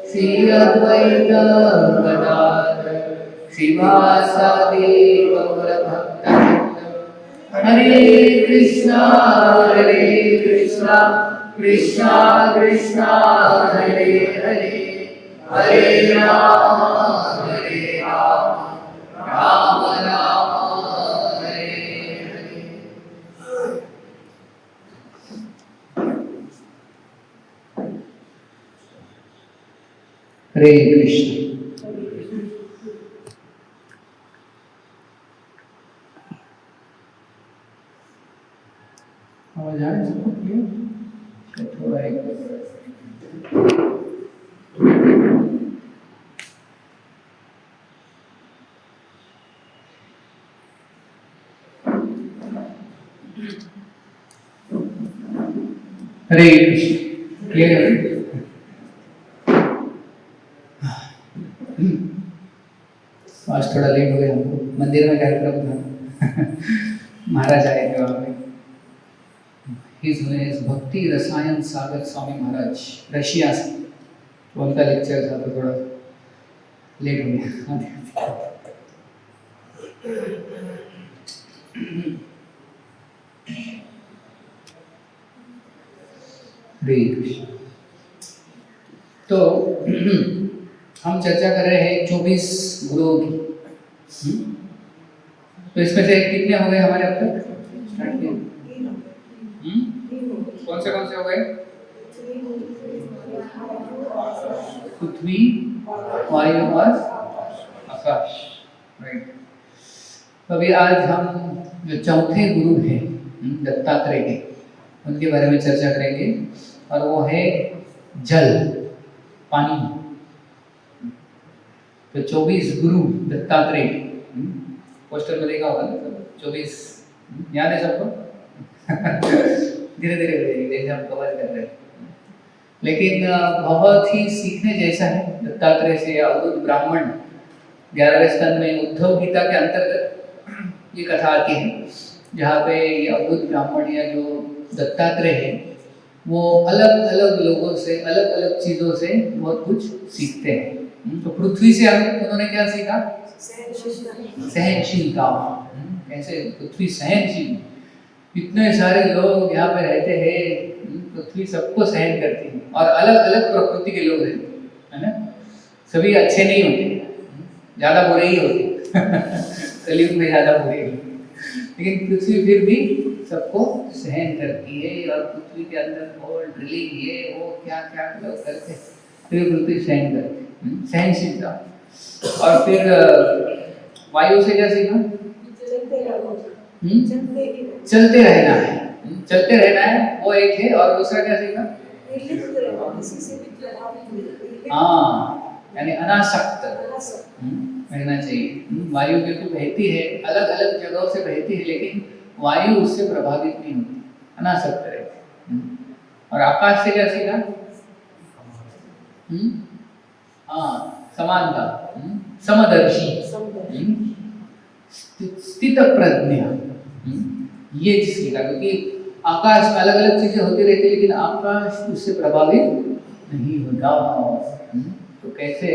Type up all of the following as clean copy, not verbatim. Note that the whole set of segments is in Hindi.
श्री अद्वैत गदाधर श्रीवासादि गौरभक्तवृंद। हरे कृष्णा कृष्णा कृष्णा हरे हरे, हरे राम राम राम हरे हरे। हरे कृष्ण। आवाज आ रही है? थोड़ा एक हरे कृष्ण। क्लियर है? आज थोड़ा लेट हो गया हमको, मंदिर में कार्यक्रम था। महाराज आए थे वहाँ पे। His name is भक्ति रसायन सागर स्वामी महाराज, रशिया से। तो उनका लेक्चर था तो थोड़ा लेट हो गया। हरे कृष्ण। तो हम चर्चा कर रहे हैं 24 गुरुओं की। तो इसमें से कितने हो गए हमारे अब तक? स्टार्ट किए। कौन से हो गए? पृथ्वी, वायु और आकाश। राइट। तो अभी आज हम जो चौथे गुरु हैं दत्तात्रेय के, उनके बारे में चर्चा करेंगे, और वो है जल, पानी। तो 24 गुरु दत्तात्रेय, पोस्टर में देखा होगा ना, 24 याद है सबको? धीरे धीरे जैसे हम कवर कर रहे हैं, लेकिन बहुत ही सीखने जैसा है दत्तात्रेय से। अवधूत ब्राह्मण 11वें स्कंद में उद्धव गीता के अंतर्गत ये कथा आती है, जहाँ पे ये अवधूत ब्राह्मण या जो दत्तात्रेय है वो अलग अलग लोगों से, अलग अलग चीज़ों से बहुत कुछ सीखते हैं। तो पृथ्वी से उन्होंने क्या सीखा? सहनशीलता। कैसे पृथ्वी सहनशील, इतने सारे लोग यहाँ पे रहते हैं, पृथ्वी सबको सहन करती है, और अलग अलग प्रकृति के लोग रहते हैं ना। सभी अच्छे नहीं होते, ज़्यादा बुरे ही होते। कलयुग में ज़्यादा बुरे होते, लेकिन पृथ्वी फिर भी सबको सहन करती है। और पृथ्वी के अंदर होल ड्रिलिंग ये वो क्या क्या लोग करते, फिर पृथ्वी सहन करती, सहनशीलता। और फिर वायु से क्या सीखा? चलते रहना है, चलते रहना है, वो एक है। और दूसरा क्या सीखा? हाँ, यानी अनासक्त रहना चाहिए। वायु क्योंकि बहती है, अलग अलग जगहों से बहती है, लेकिन वायु उससे प्रभावित नहीं होती, अनासक्त रहती। और आकाश से क्या सीखा? हाँ, समानता, समदर्शी, स्थित प्रज्ञ, ये सीखा। क्योंकि आकाश में अलग अलग चीजें होती रहती है, लेकिन आकाश उससे प्रभावित नहीं होता। तो कैसे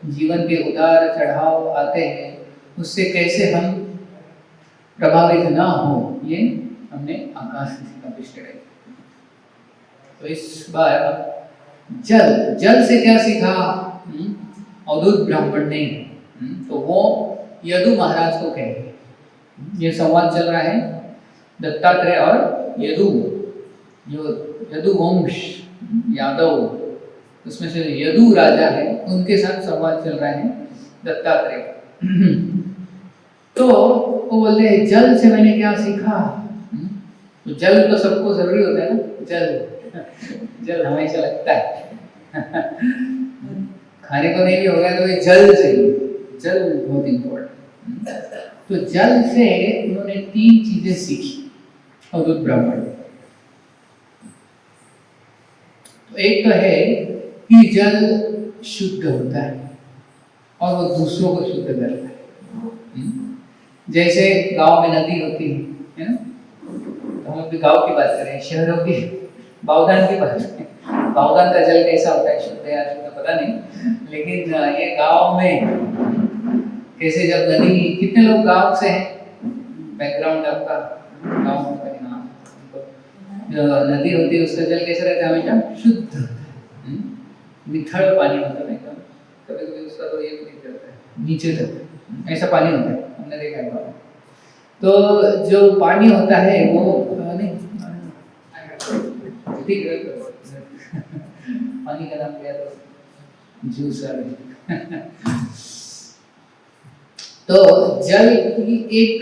जीवन के उतार चढ़ाव आते हैं, उससे कैसे हम प्रभावित ना हो, ये हमने आकाश से सीखा पिछले। तो इस बार जल से क्या सीखा अवधूत ब्राह्मण ने? तो वो यदु महाराज को कहे। ये संवाद चल रहा है दत्तात्रेय और यदु, जो यदु वंश यादव, उसमें से यदु राजा है, उनके साथ संवाद चल रहा है दत्तात्रेय। तो वो बोलते हैं जल से मैंने क्या सीखा? तो जल तो सबको जरूरी होता है ना, जल हमेशा लगता है। खाने को नहीं भी होगा तो ये जल चाहिए, जल बहुत इम्पोर्टेंट। तो जल से उन्होंने 3 चीजें सीखी अवधूत ब्राह्मण। तो एक तो है कि जल शुद्ध होता है और वो दूसरों को शुद्ध करता है। जैसे गांव में नदी होती है ना, तो हम अभी गांव की बात करें, शहरों की बावदान की बात करें। बावदान का जल कैसा होता है? शुद्ध या अशुद्ध पता पता नहीं, लेकिन ये गांव में कैसे जब नदी, कितने लोग गांव से हैं, बैकग्राउंड आपका गांव का, हाँ, जो नदी होती है उसका जल कैसे रहता है, हमेशा शुद्ध मिठड़ पानी होता है एकदम, कभी कभी उसका तो ये नहीं करता है नीचे तक, ऐसा पानी होता है, हमने देखा है गाँव। तो जो पानी होता है वो नहीं ठीक है, पानी का नाम क्या तो जूस है। तो जल की एक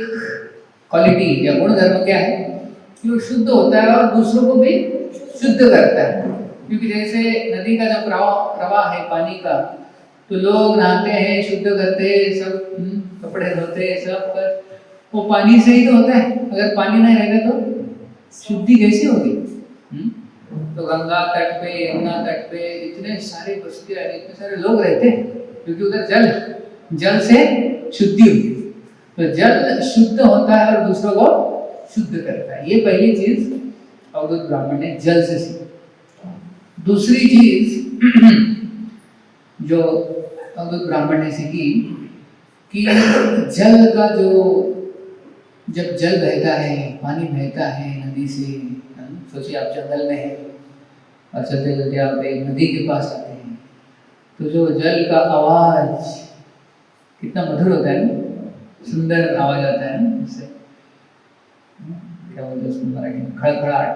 क्वालिटी या गुण धर्म क्या है कि वो शुद्ध होता है और दूसरों को भी शुद्ध करता है। क्योंकि जैसे नदी का जो प्रवाह है पानी का, तो लोग नहाते हैं, शुद्ध करते हैं, सब कपड़े धोते हैं, सब कर वो पानी से ही तो होता है। अगर पानी नहीं रहेगा तो शुद्धि कैसी होगी? तो गंगा तट पे, यमुना तट पे इतने सारे बस्तियां, इतने सारे लोग रहते हैं क्योंकि उधर जल से शुद्धि होती है। तो जल शुद्ध होता है और दूसरों को शुद्ध करता है। ये पहली चीज अवधूत ब्राह्मण ने जल से सीखी। दूसरी चीज जो अवधूत ब्राह्मण ने सीखी कि जल का जो, जब जल बहता है, पानी बहता है नदी से, सोचिए आप जंगल में हैं और चलते चलते आप एक नदी के पास आते हैं, तो जो जल का आवाज कितना मधुर होता है ना, सुंदर आवाज आता है ना उससे, क्या बोलते हैं उसको मराठी में, खड़खड़ाहट।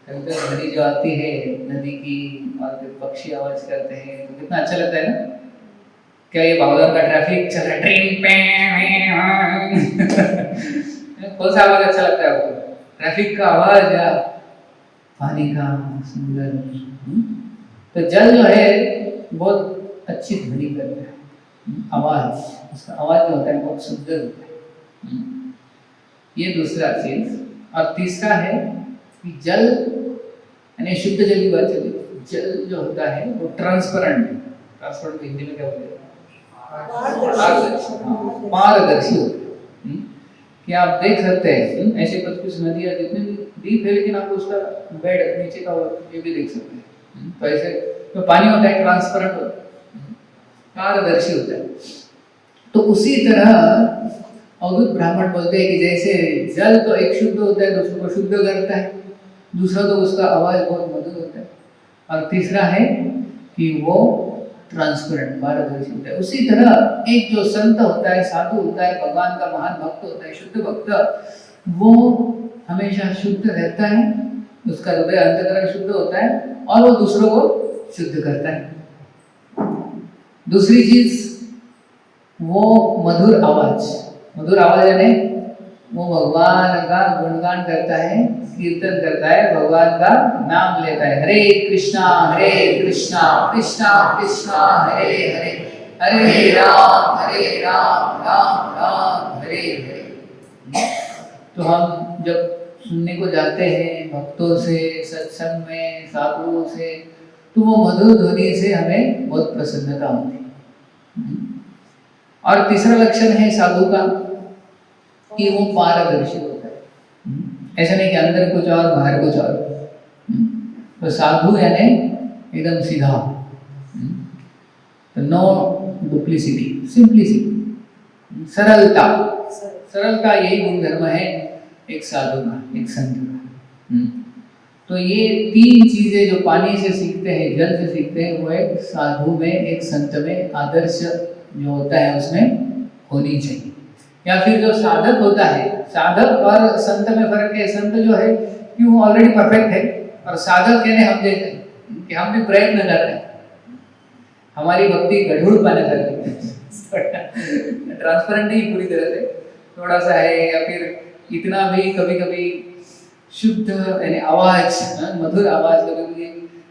कभी नदी जो आती है नदी की, और फिर पक्षी आवाज करते हैं तो कितना अच्छा लगता है ना। क्या ये भागदौड़ का ट्रैफिक चल रहा है, ट्रेन पे कौन सा आवाज अच्छा लगता है आपको? ट्रैफिक का आवाज या पानी का सुंदर? तो जल जो है बहुत अच्छी ध्वनि करता है, आवाज, उसका आवाज जो होता है बहुत सुंदर होता है। ये दूसरा चीज। और तीसरा है कि जल यानी शुद्ध जल की बात चली, जल जो होता है वो ट्रांसपेरेंट हिंदी में क्या बोलते हैं, पारदर्शी होता है कि आप देख सकते हैं। ऐसे कुछ नदियाँ जितनी भी डीप है लेकिन आप उसका बेड नीचे का ये भी देख सकते हैं। तो ऐसे तो पानी होता है ट्रांसपेरेंट होता है, पारदर्शी होता है। तो उसी तरह अवधूत ब्राह्मण बोलते हैं कि जैसे जल तो एक शुद्ध होता है, दूसरों को शुद्ध करता है, दूसरा तो उसका आवाज बहुत मधुर होता है, और तीसरा है कि वो ट्रांसपेरेंट, पारदर्शी होता है। उसी तरह एक जो संत होता है, साधु होता है, भगवान का महान भक्त होता है, शुद्ध भक्त, वो हमेशा शुद्ध रहता है, उसका हृदय अंतःकरण शुद्ध होता है और वो दूसरों को शुद्ध करता है। दूसरी चीज वो मधुर आवाज यानी वो भगवान का गुणगान करता है, कीर्तन करता है, भगवान का नाम लेता है, हरे कृष्णा कृष्णा कृष्णा हरे हरे, हरे राम राम राम हरे हरे। तो हम जब सुनने को जाते हैं भक्तों से, सत्संग में, साधुओं से, तो वो मधुर ध्वनि से हमें बहुत प्रसन्नता होती है। और तीसरा लक्षण है साधु का कि वो पारदर्शी होता है। ऐसा नहीं कि अंदर कुछ और बाहर कुछ और। तो साधु यानी एकदम सीधा, तो नो डुप्लिसिटी, सिंप्लिसिटी, सरलता यही गुण धर्म है एक साधु का, एक संत का। तो ये तीन चीजें जो पानी से सीखते हैं, जल से सीखते हैं, वो एक साधु में, एक संत में आदर्श जो होता है उसमें होनी चाहिए। या फिर जो साधक होता है, साधक और संत में फर्क है। संत जो है कि वो ऑलरेडी परफेक्ट है, और साधक यानी हम जैसे कि हम भी प्रयत्न कर रहे हैं, हमारी भक्ति गढ़ूर पाने कर रही है, ट्रांसपेरेंट नहीं पूरी तरह से, थोड़ा सा है, या फिर इतना भी कभी कभी शुद्ध यानी आवाज, मधुर आवाज, कभी कभी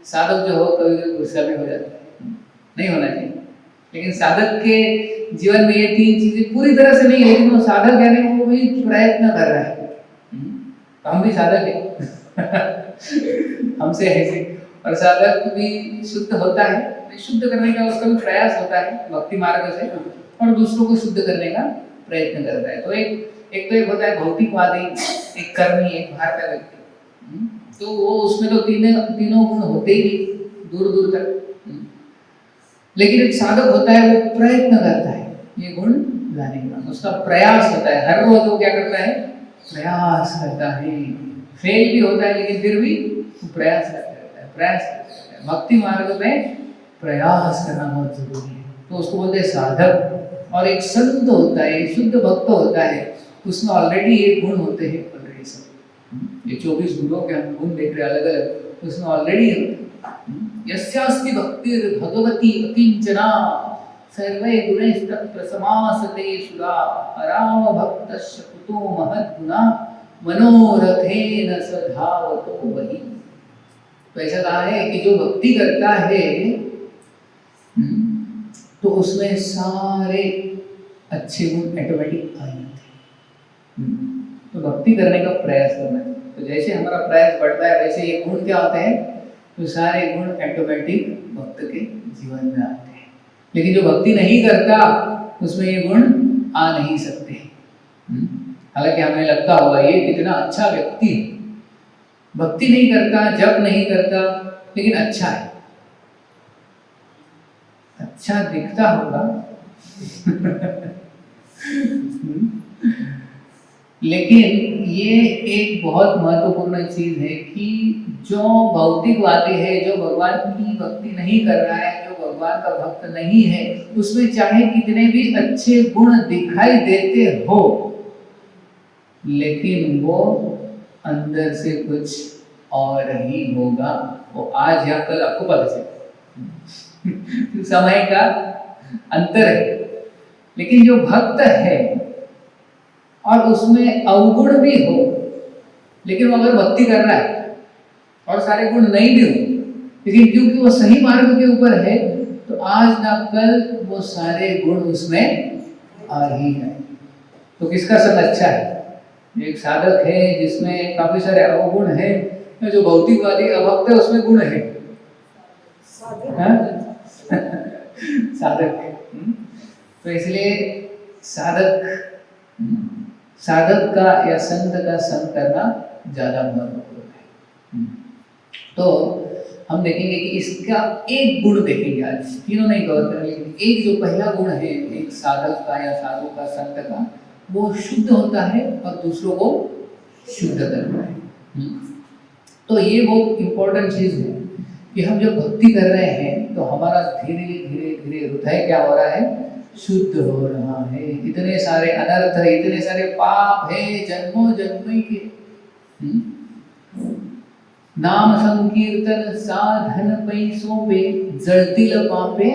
साधक जो हो कभी कभी गुस्सा में हो जाता है, नहीं होना चाहिए। लेकिन साधक के जीवन में ये तीन चीजें पूरी तरह से नहीं है, लेकिन वो साधक यानी वो भी प्रयत्न कर रहा है। तो हम भी साधक है हमसे ऐसे, और साधक भी शुद्ध होता है, शुद्ध करने का उसका भी प्रयास होता है भक्ति मार्ग से, और दूसरों को शुद्ध करने का प्रयत्न करता है। तो एक तो एक होता है भौतिकवादी, एक कर्मी, एक बाहर का व्यक्ति, तो वो उसमें तो तीनों गुण होते ही दूर दूर तक। लेकिन एक साधक होता है, वो प्रयत्न करता है ये गुण लाने का, उसका प्रयास होता है। हर रोज वो क्या करता है? प्रयास करता है। फेल भी होता है लेकिन फिर भी प्रयास करता रहता है, प्रयास करता रहता है। भक्ति मार्ग में प्रयास करना बहुत जरूरी है, तो उसको बोलते हैं साधक। और एक संत होता है, शुद्ध भक्त होता है, उसमें ऑलरेडी ये गुण होते हैं। ऑलरेडी सब ये 24 गुणों के हम गुण देख रहे हैं अलग अलग, उसमें ऑलरेडी यस्यास्ति भक्तिर् भगवती अकिंचना सर्वे गुणैस्तत्र समासते सुरा राम भक्तस्य कुतो महद्गुणा मनोरथेन सधावतो वही। तो ऐसा कहा है कि जो भक्ति करता है तो उसमें सारे अच्छे गुण ऑटोमेटिक आ जाते हैं। तो भक्ति करने का प्रयास करना है। तो जैसे हमारा प्रयास बढ़ता है वैसे ये गुण क्या होते हैं? तो सारे गुण ऑटोमेटिक भक्त के जीवन में आते हैं। लेकिन जो भक्ति नहीं करता उसमें ये गुण आ नहीं सकते। हालांकि हमें लगता होगा ये कितना अच्छा व्यक्ति है, भक्ति नहीं करता, जप नहीं करता, लेकिन अच्छा है, अच्छा दिखता होगा लेकिन ये एक बहुत महत्वपूर्ण चीज है कि जो भौतिकवादी है, जो भगवान की भक्ति नहीं कर रहा है, जो भगवान का भक्त नहीं है, उसमें चाहे कितने भी अच्छे गुण दिखाई देते हो, लेकिन वो अंदर से कुछ और ही होगा। वो आज या कल आपको पता चलेगा समय का अंतर है। लेकिन जो भक्त है और उसमें अवगुण भी हो, लेकिन वो अगर भक्ति कर रहा है और सारे गुण नहीं भी हो, लेकिन क्योंकि वो सही मार्ग के ऊपर है, तो आज ना कल वो सारे गुण उसमें आ ही है। तो किसका संग अच्छा है? एक साधक है जिसमें काफी सारे अवगुण है, जो भौतिकवादी अभक्त है उसमें गुण है। साधक है। तो इसलिए साधक का या संत का संग करना ज्यादा महत्वपूर्ण है। तो हम देखेंगे कि इसका एक गुण देखेंगे आज, तीनों नहीं कवर करेंगे, लेकिन एक जो पहला गुण है एक साधक का या साधु का, संत का, वो शुद्ध होता है और दूसरों को शुद्ध करता है। तो ये बहुत इंपॉर्टेंट चीज है कि हम जब भक्ति कर रहे हैं तो हमारा धीरे धीरे धीरे हृदय क्या हो रहा है? शुद्ध हो रहा है। इतने सारे अनर्थ है, इतने सारे पाप है जन्मों जन्म के। नाम संकीर्तन साधन पैसों पे जड़तिल पापे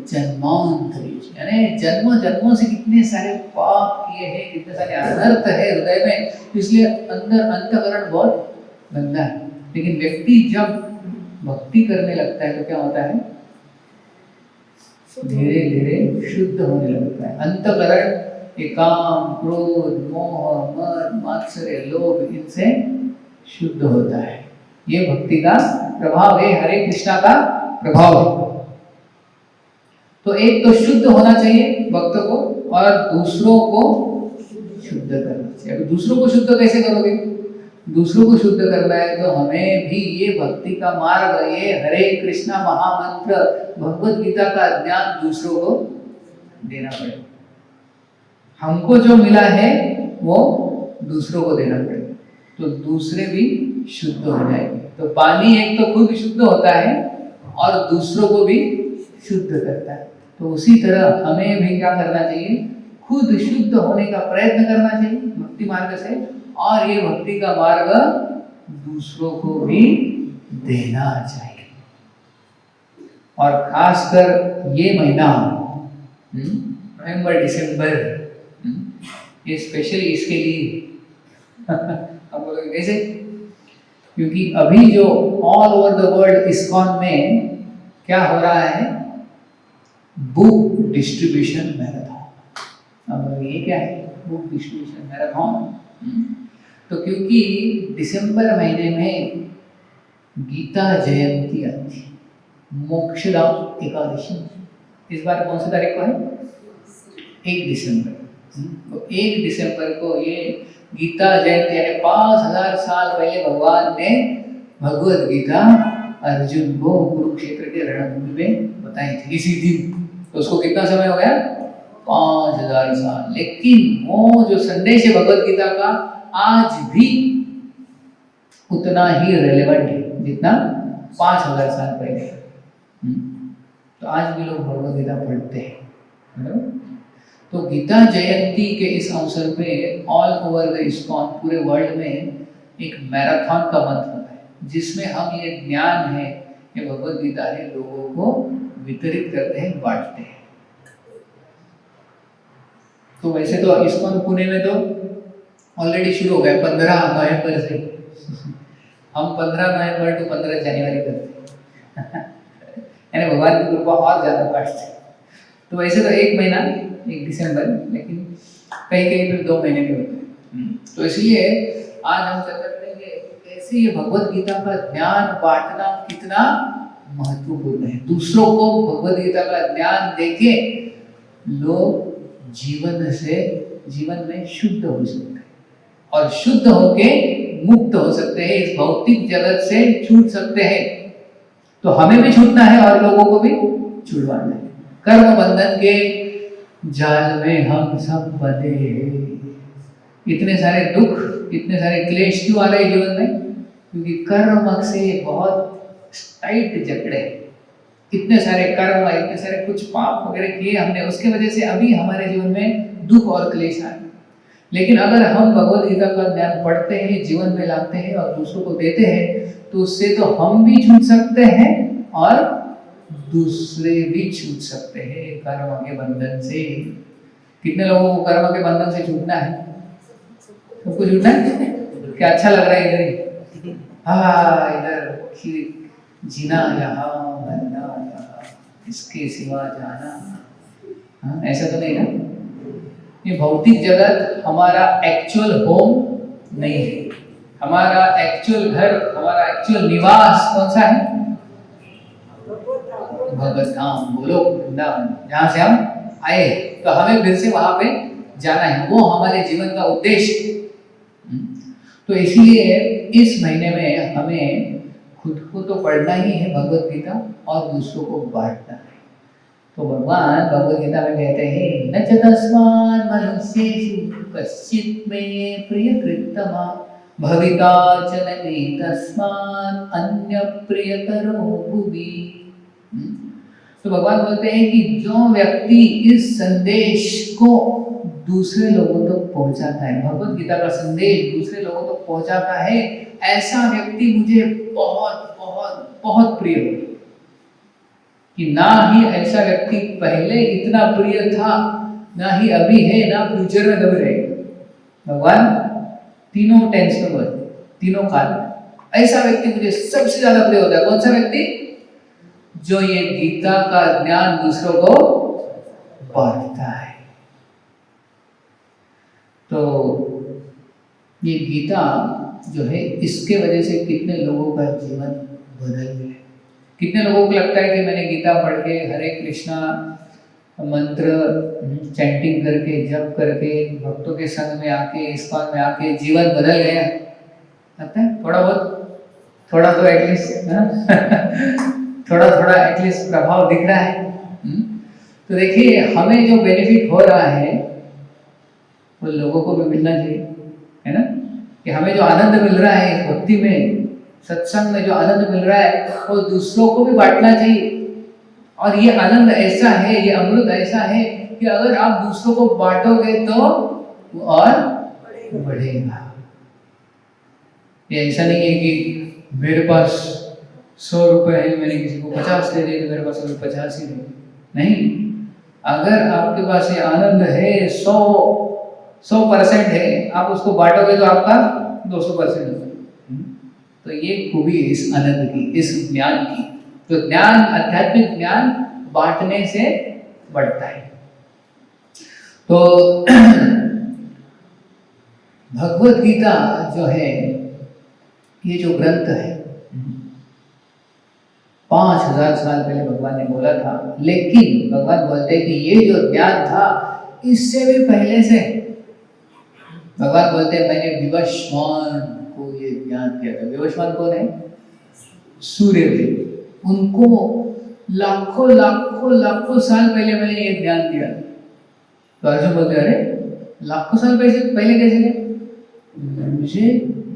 जन्मांतरी, यानी जन्मों जन्मों से कितने सारे पाप किए हैं, कितने सारे अनर्थ है हृदय में, इसलिए अंदर अंतःकरण बहुत गंदा है। लेकिन व्यक्ति जब भक्ति करने लगता है तो क्या होता है? धीरे धीरे शुद्ध होने लगता है। अंतःकरण ये काम, क्रोध, मोह, मद, मात्सर्य, लोभ, इनसे शुद्ध होता है। ये भक्ति का प्रभाव है, हरे कृष्णा का प्रभाव है। तो एक तो शुद्ध होना चाहिए भक्त को, और दूसरों को शुद्ध करना चाहिए। अब दूसरों को शुद्ध कैसे करोगे? दूसरों को शुद्ध करना है तो हमें भी ये भक्ति का मार्ग, ये हरे कृष्णा महामंत्र, भगवत गीता का ज्ञान दूसरों को देना पड़ेगा। हमको जो मिला है वो दूसरों को देना पड़ेगा, तो दूसरे भी शुद्ध हो जाएंगे। तो पानी एक तो खुद शुद्ध होता है और दूसरों को भी शुद्ध करता है। तो उसी तरह हमें भी क्या करना चाहिए? खुद शुद्ध होने का प्रयत्न करना चाहिए भक्ति मार्ग से, और ये भक्ति का मार्ग दूसरों को भी देना चाहिए। और खासकर ये महीना नवंबर दिसंबर, ये स्पेशली इसके लिए हम बोलोगे कैसे? क्योंकि अभी जो all over the world ISKCON में क्या हो रहा है? Book distribution marathon. अब ये क्या है? Book distribution marathon. तो क्योंकि दिसंबर महीने में गीता जयंती आती है, मोक्षदा एकादशी, इस बार कौन सी तारीख को है? 1 दिसंबर। तो 1 दिसंबर को ये गीता जयंती, यानी 5000 साल पहले भगवान ने भगवत गीता अर्जुन को कुरुक्षेत्र के रणभूमि में बताई थी इसी दिन। तो उसको कितना समय हो गया? 5000 साल। लेकिन वो जो संदेश है भगवत गीता का आज भी उतना ही रेलेवेंट है जितना 5000 साल पहले। तो आज भी लोग भगवत गीता पढ़ते हैं। तो गीता जयंती के इस अवसर पे ऑल ओवर द इस्कॉन, पूरे वर्ल्ड में एक मैराथन का मंथ होता है जिसमें हम ये ज्ञान है, ये भगवत गीता है, लोगों को वितरित करते हैं, बांटते हैं। तो वैसे तो इस्कॉन पुणे में तो ऑलरेडी शुरू हो गया 15 नवंबर से। हम 15 नवंबर टू 15 जनवरी करते हैं यानी भगवान की कृपा और ज़्यादा बढ़ती है। तो वैसे तो 1 महीना, 1 दिसंबर, लेकिन कहीं कहीं फिर 2 महीने भी होते हैं। तो इसलिए आज हम चर्चा करेंगे कैसे ये भगवत गीता का ज्ञान बांटना कितना महत्वपूर्ण है। दूसरों को भगवत गीता का ज्ञान देके लोग जीवन में शुद्ध हो सकते हैं और शुद्ध होके मुक्त हो सकते हैं, इस भौतिक जगत से छूट सकते हैं। तो हमें भी छूटना है और लोगों को भी छुड़वाना है। कर्म बंधन के जाल में हम सब बंधे हैं। इतने सारे दुख, इतने सारे क्लेश क्यों आ रहे हैं जीवन में? क्योंकि कर्म से बहुत टाइट जकड़े, इतने सारे कर्म, इतने सारे कुछ पाप वगैरह किए हमने, उसके वजह से अभी हमारे जीवन में दुख और क्लेश आए। लेकिन अगर हम भगवत गीता का ज्ञान पढ़ते हैं, जीवन में लाते हैं और दूसरों को देते हैं, तो उससे तो हम भी छूट सकते हैं और दूसरे भी छूट सकते हैं कर्म के बंधन से। कितने लोगों को कर्म के बंधन से छूटना है? सबको छूटना है? क्या अच्छा लग रहा है इधर ही? हाँ, इधर जीना यहाँ, मरना यहाँ, इसके सिवा जाना। हाँ, ऐसा तो नहीं ना? ये भौतिक जगत हमारा एक्चुअल होम नहीं है। हमारा एक्चुअल घर, हमारा एक्चुअल निवास कौन सा है? भगवत धाम, गोलोक वृंदावन, जहाँ से हम आए। तो हमें फिर से वहां पे जाना है, वो हमारे जीवन का उद्देश्य। तो इसलिए इस महीने में हमें खुद को तो पढ़ना ही है भगवत गीता और दूसरों को बांटना है। तो भगवान भगवत गीता में कहते हैं, न च तस्मान् मनुष्येषु कश्चित् मे प्रियकृत्तमा भविता च न मे तस्मान् अन्य प्रियतरो भुवि। तो भगवान बोलते हैं कि जो व्यक्ति इस संदेश को दूसरे लोगों तक पहुंचाता है, भगवत गीता का संदेश दूसरे लोगों तक पहुंचाता है, ऐसा व्यक्ति मुझे बहुत बहुत बहुत प्रिय है। कि ना ही ऐसा व्यक्ति पहले इतना प्रिय था, ना ही अभी है, ना फ्यूचर में कभी रहेगा। भगवान तीनों टेंस में बोलते, तीनों काल में ऐसा व्यक्ति मुझे सबसे ज्यादा प्रिय होता है। कौन सा व्यक्ति? जो ये गीता का ज्ञान दूसरों को बांटता है। तो ये गीता जो है, इसके वजह से कितने लोगों का जीवन बदल गया। कितने लोगों को लगता है कि मैंने गीता पढ़ के हरे कृष्णा मंत्र चैंटिंग करके, जप करके, भक्तों के संग में आके, इस्कॉन में आके जीवन बदल गया। लगता है थोड़ा बहुत, थोड़ा तो एटलीस्ट थोड़ा थोड़ा एटलीस्ट प्रभाव दिख रहा है। तो देखिए, हमें जो बेनिफिट हो रहा है वो लोगों को भी मिलना चाहिए, है ना? कि हमें जो आनंद मिल रहा है इस भक्ति में, सत्संग में जो आनंद मिल रहा है, वो दूसरों को भी बांटना चाहिए। और ये आनंद ऐसा है, ये अमृत ऐसा है कि अगर आप दूसरों को बांटोगे तो वो और बढ़ेगा। ये ऐसा नहीं है कि मेरे पास 100 रुपए है, मैंने किसी को 50 दे दिए तो मेरे पास 50 ही नहीं। अगर आपके पास ये आनंद है, 100% है, आप उसको बांटोगे तो आपका 200% होगा। तो ये खूबी है इस आनंद की, इस ज्ञान की। तो ज्ञान, आध्यात्मिक ज्ञान बांटने से बढ़ता है। तो भगवत गीता जो है, ये जो ग्रंथ है, 5000 साल पहले भगवान ने बोला था। लेकिन भगवान बोलते हैं कि ये जो ज्ञान था, इससे भी पहले से भगवान बोलते हैं मैंने विवस्वान को ये ज्ञान किया था। विवस्वान कौन है? सूर्य देव, उनको लाखों लाखों लाखों साल पहले मैंने ये ज्ञान दिया। तो अर्जुन बोलते अरे लाखों साल पहले कैसे गए? मुझे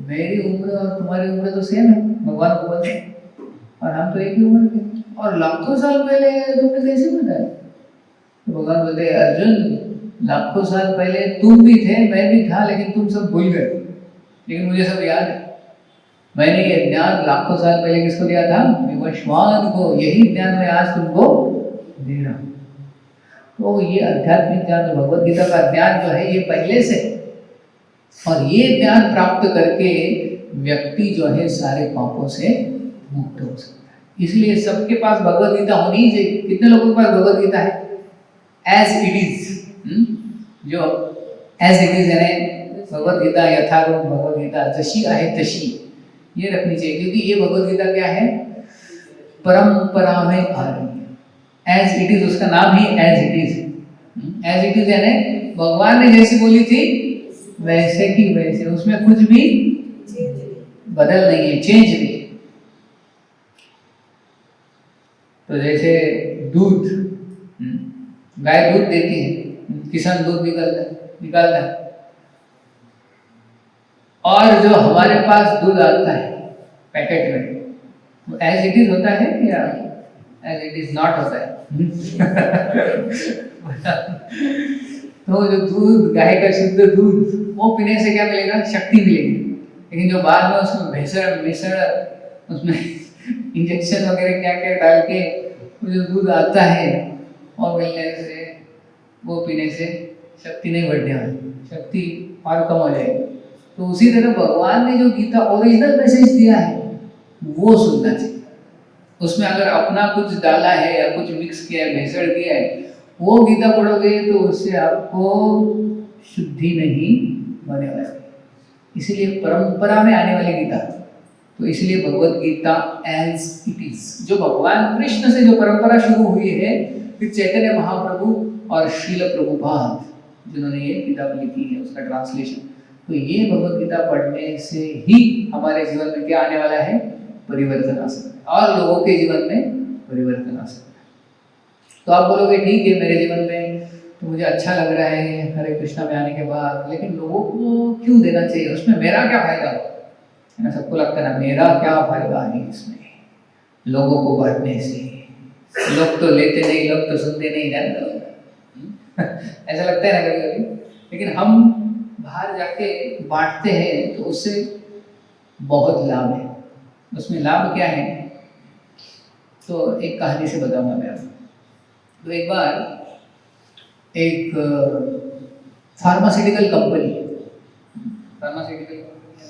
मेरी उम्र और तुम्हारी उम्र तो सेम है, भगवान को बोलते हैं, और हम तो एक ही उम्र के, और लाखों साल पहले तुमने कैसे बताया? तो भगवान बोलते अर्जुन लाखों साल पहले तुम भी थे, मैं भी था, लेकिन तुम सब भूल गए, लेकिन मुझे सब याद है। मैंने ये ज्ञान लाखों साल पहले किसको दिया था? विवस्वान को। यही ज्ञान मैं आज तुमको दे रहा हूँ। तो ये आध्यात्मिक ज्ञान, भगवत गीता का ज्ञान जो है ये पहले से, और ये ज्ञान प्राप्त करके व्यक्ति जो है सारे पापों से मुक्त हो सकता है। इसलिए सबके पास भगवत गीता होनी ही चाहिए। कितने लोगों के पास भगवत गीता है? एज इट इज, जो एज इट इज यानी भगवत गीता यथारूप, भगवत गीता जशी आहे तशी, ये रखनी चाहिए। क्योंकि ये भगवत गीता क्या है? परंपरा में आ रही है। एज इट इज, उसका नाम ही as it is. As it is यानी भगवान ने जैसी बोली थी वैसे की वैसे, उसमें कुछ भी बदल नहीं है, चेंज नहीं। तो जैसे दूध, गाय दूध देती है, किसान दूध निकालता है, और जो हमारे पास दूध आता है पैकेट में, वो एज इट इज होता है या एज इट इज नॉट होता है? तो जो दूध, गाय का शुद्ध दूध, वो पीने से क्या मिलेगा? शक्ति मिलेगी। लेकिन जो बाद में उसमें भेसड़ मिसड़, उसमें इंजेक्शन वगैरह क्या क्या डाल के जो दूध आता है, और मिलने से, वो पीने से शक्ति नहीं बढ़ने वाली, शक्ति और कम हो जाएगी। तो उसी तरह भगवान ने जो गीता ओरिजिनल मैसेज दिया है वो सुनना चाहिए। उसमें अगर अपना कुछ डाला है या कुछ मिक्स किया है, भेसड़ किया है, वो गीता पढ़ोगे तो उससे आपको शुद्धि नहीं होने वाली। इसलिए परंपरा में आने वाली गीता, तो इसलिए Bhagavad Gita as it is, जो भगवान कृष्ण से जो परंपरा शुरू हुई है, फिर चैतन्य महाप्रभु और श्रील प्रभुपाद जिन्होंने ये किताब लिखी है, उसका ट्रांसलेशन, तो ये भगवत गीता पढ़ने से ही हमारे जीवन में क्या आने वाला है? परिवर्तन आ सकता है, और लोगों के जीवन में परिवर्तन आ सकता है। तो आप बोलोगे ठीक है, मेरे जीवन में तो मुझे अच्छा लग रहा है हरे कृष्णा में आने के बाद, लेकिन लोगों को क्यों देना चाहिए? उसमें मेरा क्या फायदा है ना? सबको लगता है ना मेरा क्या फायदा है इसमें, लोगों को बांटने से, लोग तो लेते नहीं, लोग तो सुनते नहीं, ऐसा लगता है ना कभी कभी। लेकिन हम बाहर जाके बांटते हैं तो उससे बहुत लाभ है। उसमें लाभ क्या है? तो एक कहानी से बताऊंगा मैं आपको। तो एक बार एक फार्मास्यूटिकल कंपनी,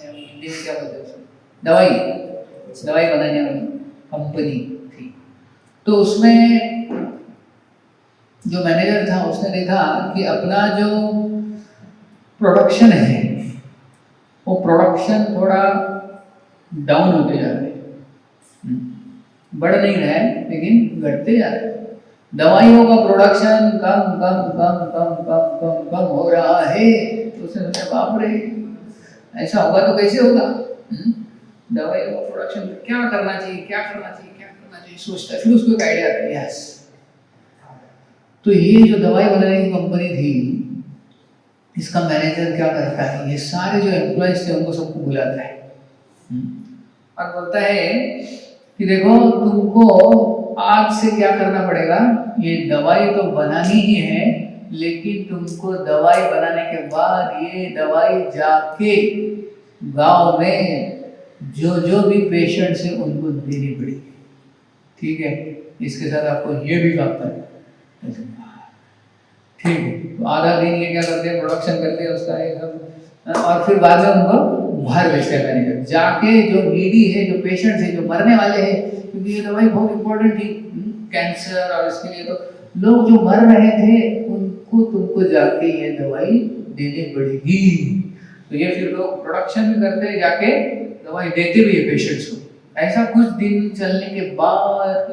हिंदी में क्या बोलते हैं, दवाई बनाने वाली कंपनी थी। तो उसमें जो मैनेजर था उसने देखा कि अपना जो प्रोडक्शन है, वो प्रोडक्शन थोड़ा डाउन होते जा रहे हैं, बढ़ नहीं रहा है लेकिन घटते जा रहे हैं। दवाइयों का प्रोडक्शन कम हो रहा है। तो उसने सोचा बाप रे, ऐसा होगा तो कैसे होगा? दवाइयों का प्रोडक्शन क्या करना चाहिए, सोचता है। फिर उसको एक आइडिया आता है, यस, तो ये जो दवाई बनाने की कंपनी थी, इसका मैनेजर क्या करता है, ये सारे जो एम्प्लॉयज थे उनको सबको बुलाता है और बोलता है कि देखो तुमको आज से क्या करना पड़ेगा, ये दवाई तो बनानी ही है, लेकिन तुमको दवाई बनाने के बाद ये दवाई जाके गांव में जो भी पेशेंट्स हैं उनको देनी पड़ेगी, ठीक है? इसके साथ आपको ये भी काम करना है, ठीक है? तो आधा दिन ये क्या करते हैं, प्रोडक्शन करते हैं उसका एकदम, और फिर बाद में उनको बाहर भेजते हैं मैनेजर, जाके जो नीडी है, जो पेशेंट्स है, जो मरने वाले हैं, क्योंकि ये दवाई बहुत इंपॉर्टेंट थी कैंसर और इसके लिए, तो लोग जो मर रहे थे उनको तुमको जाके ये दवाई देनी पड़ेगी। तो ये फिर लोग प्रोडक्शन भी करते हैं, जाके दवाई देते भी है पेशेंट्स को। ऐसा कुछ दिन चलने के बाद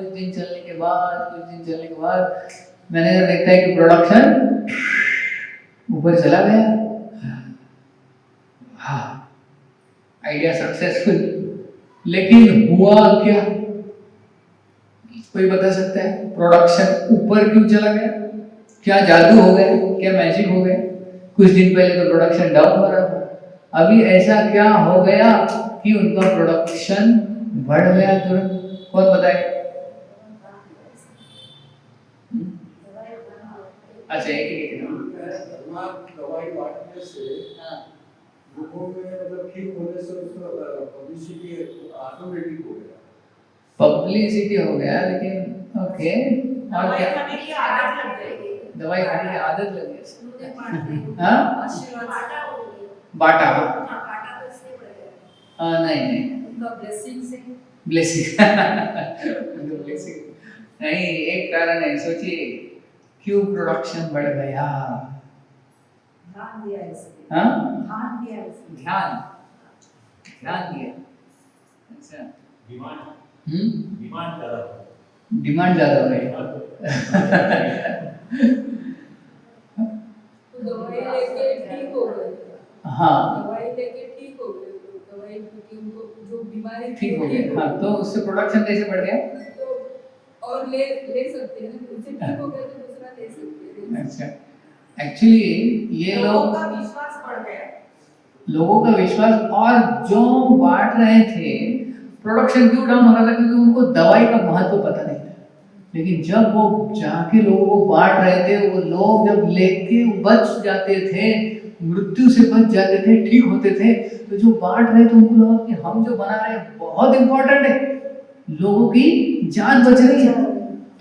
मैनेजर देखता है कि प्रोडक्शन ऊपर चला गया। हाँ, आइडिया सक्सेसफुल, लेकिन हुआ क्या, कोई बता सकता है? प्रोडक्शन ऊपर क्यों चला गया? क्या जादू हो गया, क्या मैजिक हो गया? कुछ दिन पहले तो प्रोडक्शन डाउन हो रहा था, अभी ऐसा क्या हो गया कि उनका प्रोडक्शन बढ़ गया तुरंत? कौन बताए? अच्छा, एक दवाई बांटने से लोगों में मतलब ठीक होने से उसका पब्लिसिटी ऑटोमेटिक हो गया, पब्लिसिटी हो गया, लेकिन ओके, और क्या? खाने की आदत लग गई, दवाई खाने की आदत लग गई। हाँ, बाटा नहीं उनका ब्लेसिंग से ब्लेसिंग ब्लेसिंग नहीं, एक कारण है, सोचिए क्यों प्रोडक्शन बढ़ गया? ध्यान दिया इसलिए, हाँ, ध्यान दिया इसलिए, ध्यान दिया। अच्छा, डिमांड डिमांड ज़्यादा हो गई। तो दवाई लेके ठीक हो गए, हाँ, दवाई लेके ठीक हो गए, तो दवाई क्योंकि उनको जो बीमारी ठीक हो गया। हाँ, तो उससे प्रोडक्शन कैसे बढ़ गया? तो और ले सकते हैं ना, उससे ठीक हो गया तो दूसरा ले सकते हैं। अच्छा, एक्चुअली ये लोग का विश्वास बढ़ गया, लोगों का विश्वास, और जो बांट रहे थे, प्रोडक्शन क्यों डाउन हो रहा था? क्योंकि उनको दवाई का महत्व पता नहीं था। लेकिन जब वो जाके लोगों को बांट रहे थे, वो लोग जब लेके बच जाते थे, मृत्यु से बच जाते थे, ठीक होते थे, तो जो बांट रहे थे उनको लगा कि हम जो बना रहे हैं बहुत इंपॉर्टेंट है, लोगों की जान बच रही है,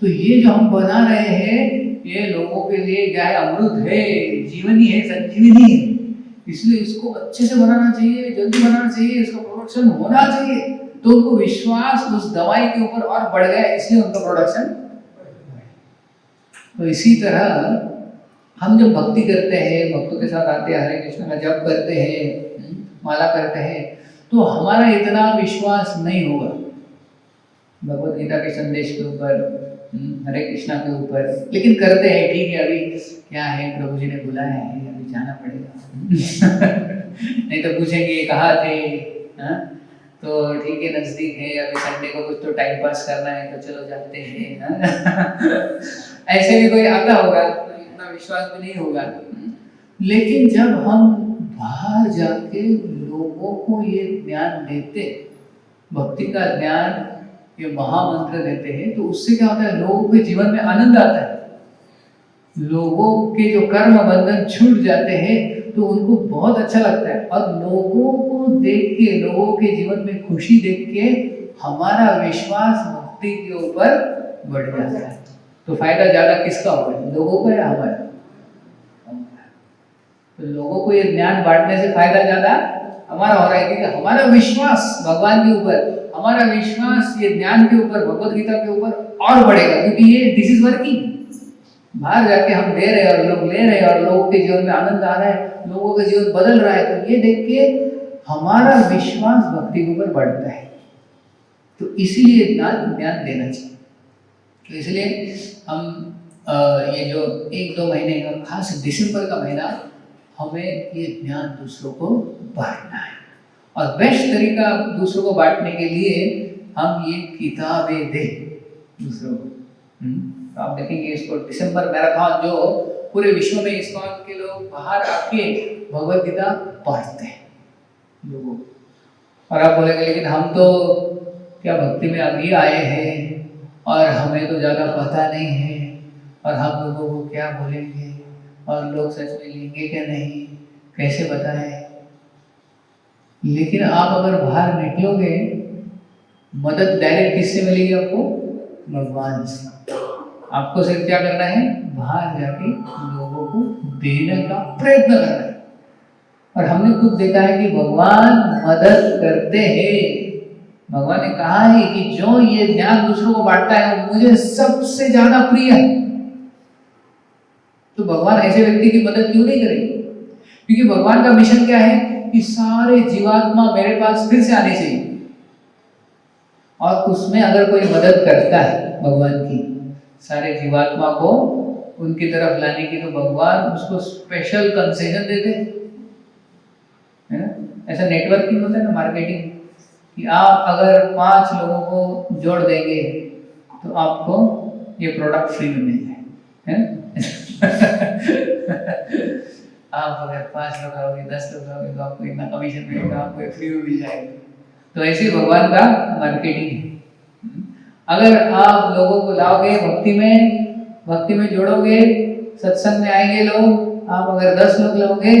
तो ये जो हम बना रहे हैं ये लोगों के लिए क्या है? अमृत है, जीवनी है, संजीवनी है, इसलिए इसको अच्छे से बनाना चाहिए, जल्दी बनाना चाहिए, इसका प्रोडक्शन होना चाहिए। तो उनको विश्वास उस दवाई के ऊपर और बढ़ गया, इसलिए उनका प्रोडक्शन। तो इसी तरह हम जब भक्ति करते हैं, भक्तों के साथ आते हैं, हरे कृष्ण का जप करते हैं, माला करते हैं, तो हमारा इतना विश्वास नहीं होगा भगवत गीता के संदेश के ऊपर, हरे कृष्णा के ऊपर, लेकिन करते हैं। ठीक है, अभी क्या है, प्रभु जी ने बुलाया है, अभी जाना पड़ेगा नहीं तो पूछेंगे कहाँ थे, हाँ? तो ठीक है, नजदीक है, अभी संडे को कुछ तो टाइम पास करना है, तो चलो जाते हैं, हाँ? ऐसे भी कोई आता होगा, तो इतना विश्वास भी नहीं होगा। लेकिन जब हम बाहर जाके लोगों को ये ज्ञान देते, भक्ति का ज्ञान, ये महामंत्र देते हैं, तो उससे क्या होता है? लोगों के जीवन में आनंद आता है, लोगों के जो कर्म बंधन छूट जाते हैं, तो उनको बहुत अच्छा लगता है, और लोगों को देख के, लोगों के जीवन में खुशी देख के हमारा विश्वास भक्ति के ऊपर बढ़ जाता है। तो फायदा ज्यादा किसका होगा, लोगों को या हमारा? तो लोगों को ये ज्ञान बांटने से फायदा ज्यादा हमारा हो रहा है, क्योंकि हमारा विश्वास भगवान के ऊपर, हमारा विश्वास ये ज्ञान के ऊपर, भगवत गीता के ऊपर और बढ़ेगा, क्योंकि ये दिस इज वर्किंग। बाहर जाके हम दे रहे हैं और लोग ले रहे हैं, और लोगों के जीवन में आनंद आ रहा है, लोगों का जीवन बदल रहा है, तो ये देख के हमारा विश्वास भक्ति के ऊपर बढ़ता है। तो इसीलिए ज्ञान देना चाहिए। तो इसलिए हम ये जो 1-2 महीने का, खास दिसंबर का महीना, हमें ये ज्ञान दूसरों को बांटना है, और बेस्ट तरीका दूसरों को बांटने के लिए हम ये किताबें दें दूसरों को। तो आप देखेंगे इसको दिसंबर मैराथन, जो पूरे विश्व में इस्कॉन के लोग बाहर आके भगवत गीता पढ़ते हैं लोगों को। और आप बोलेंगे लेकिन हम तो क्या भक्ति में अभी आए हैं और हमें तो ज़्यादा पता नहीं है, और हम लोगों को क्या बोलेंगे, और लोग सच में लेंगे क्या नहीं, कैसे बताएं? लेकिन आप अगर बाहर निकलोगे, मदद डायरेक्ट किससे मिलेगी आपको? भगवान से। आपको सिर्फ क्या करना है? बाहर जाके लोगों को देने का प्रयत्न करना है। और हमने खुद देखा है कि भगवान मदद करते हैं। भगवान ने कहा है कि जो ये ज्ञान दूसरों को बांटता है वो मुझे सबसे ज्यादा प्रिय है। तो भगवान ऐसे व्यक्ति की मदद क्यों नहीं करेंगे? क्योंकि भगवान का मिशन क्या है कि सारे जीवात्मा मेरे पास फिर से आने चाहिए, और उसमें अगर कोई मदद करता है भगवान की सारे जीवात्मा को उनकी तरफ लाने की, तो भगवान उसको स्पेशल कंसेशन देते हैं, है ना? ऐसा नेटवर्किंग होता है ना, मार्केटिंग, कि आप अगर 5 लोगों को जोड़ देंगे तो आपको ये प्रोडक्ट फ्री में मिल जाए, है? आप अगर 5 लोग आओगे, 10 लोग आओगे तो आपको इतना कमीशन मिलेगा, आपको ये फ्री में मिल जाएगा। तो ऐसे भगवान का मार्केटिंग है। अगर आप लोगों को लाओगे भक्ति में जोड़ोगे, सत्संग में आएंगे लोग, आप अगर 10 लोग लाओगे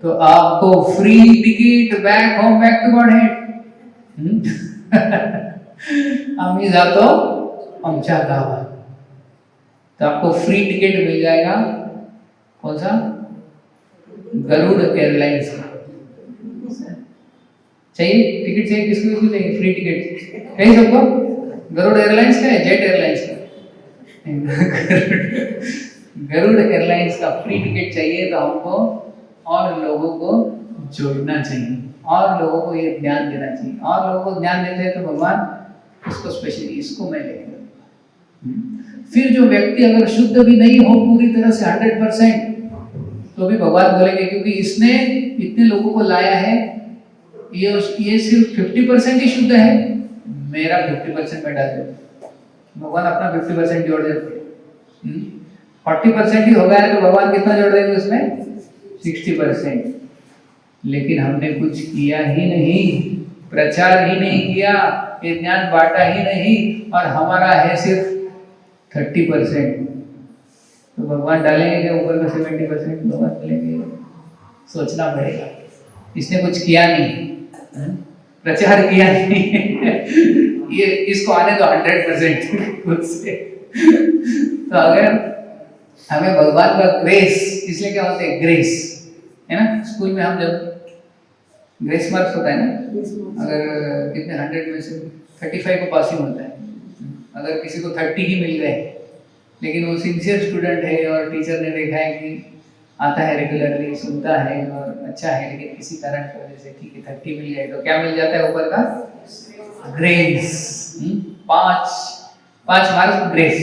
तो आपको free ticket back home, back to Godhead. आम्ही जातो आमच्या गावात, तो आपको फ्री टिकट मिल जाएगा। कौन सा? गरुड़ एयरलाइंस का। चाहिए टिकट? चाहिए किसको चाहिए फ्री टिकट? कहीं सबको? गरुड़ एयरलाइंस का है, जेट एयरलाइंस का? गरुड़ एयरलाइंस का फ्री टिकट चाहिए तो हमको और लोगों को जोड़ना चाहिए और लोगों को ये ज्ञान देना चाहिए। और लोगों को ज्ञान देते हैं तो भगवान इसको स्पेशली इसको मैं लेकर। फिर जो व्यक्ति अगर शुद्ध भी नहीं हो पूरी तरह से 100%, तो भी भगवान बोलेंगे क्योंकि इसने इतने लोगों को लाया है, ये सिर्फ 50% ही शुद्ध है, मेरा 50% में डाल दो। भगवान अपना 50% जोड़ देते हैं। 40% ही हो गया है तो भगवान कितना जोड़ देंगे उसमें? 60%। लेकिन हमने कुछ किया ही नहीं, प्रचार ही नहीं किया, ये ज्ञान बांटा ही नहीं, और हमारा है सिर्फ 30%। तो भगवान डालेंगे क्या ऊपर का 70%? भगवान डालेंगे? सोचना पड़ेगा। इसने कुछ किया नहीं, प्रचार किया नहीं, ये इसको आने दो 100% खुद से। तो अगर हमें भगवान का ग्रेस, इसलिए क्या होते हैं ग्रेस, है ना? स्कूल में हम जब ग्रेस मार्क्स होता है ना, अगर कितने 100 में से 35 को पासिंग होता है, अगर किसी को 30 ही मिल गए लेकिन वो सिंसियर स्टूडेंट है और टीचर ने देखा है कि आता है रेगुलरली, सुनता है और अच्छा है, लेकिन किसी कारण की वजह से ठीक है 30 मिल गए तो क्या मिल जाता है ऊपर का? ग्रेस। 5 marks grace.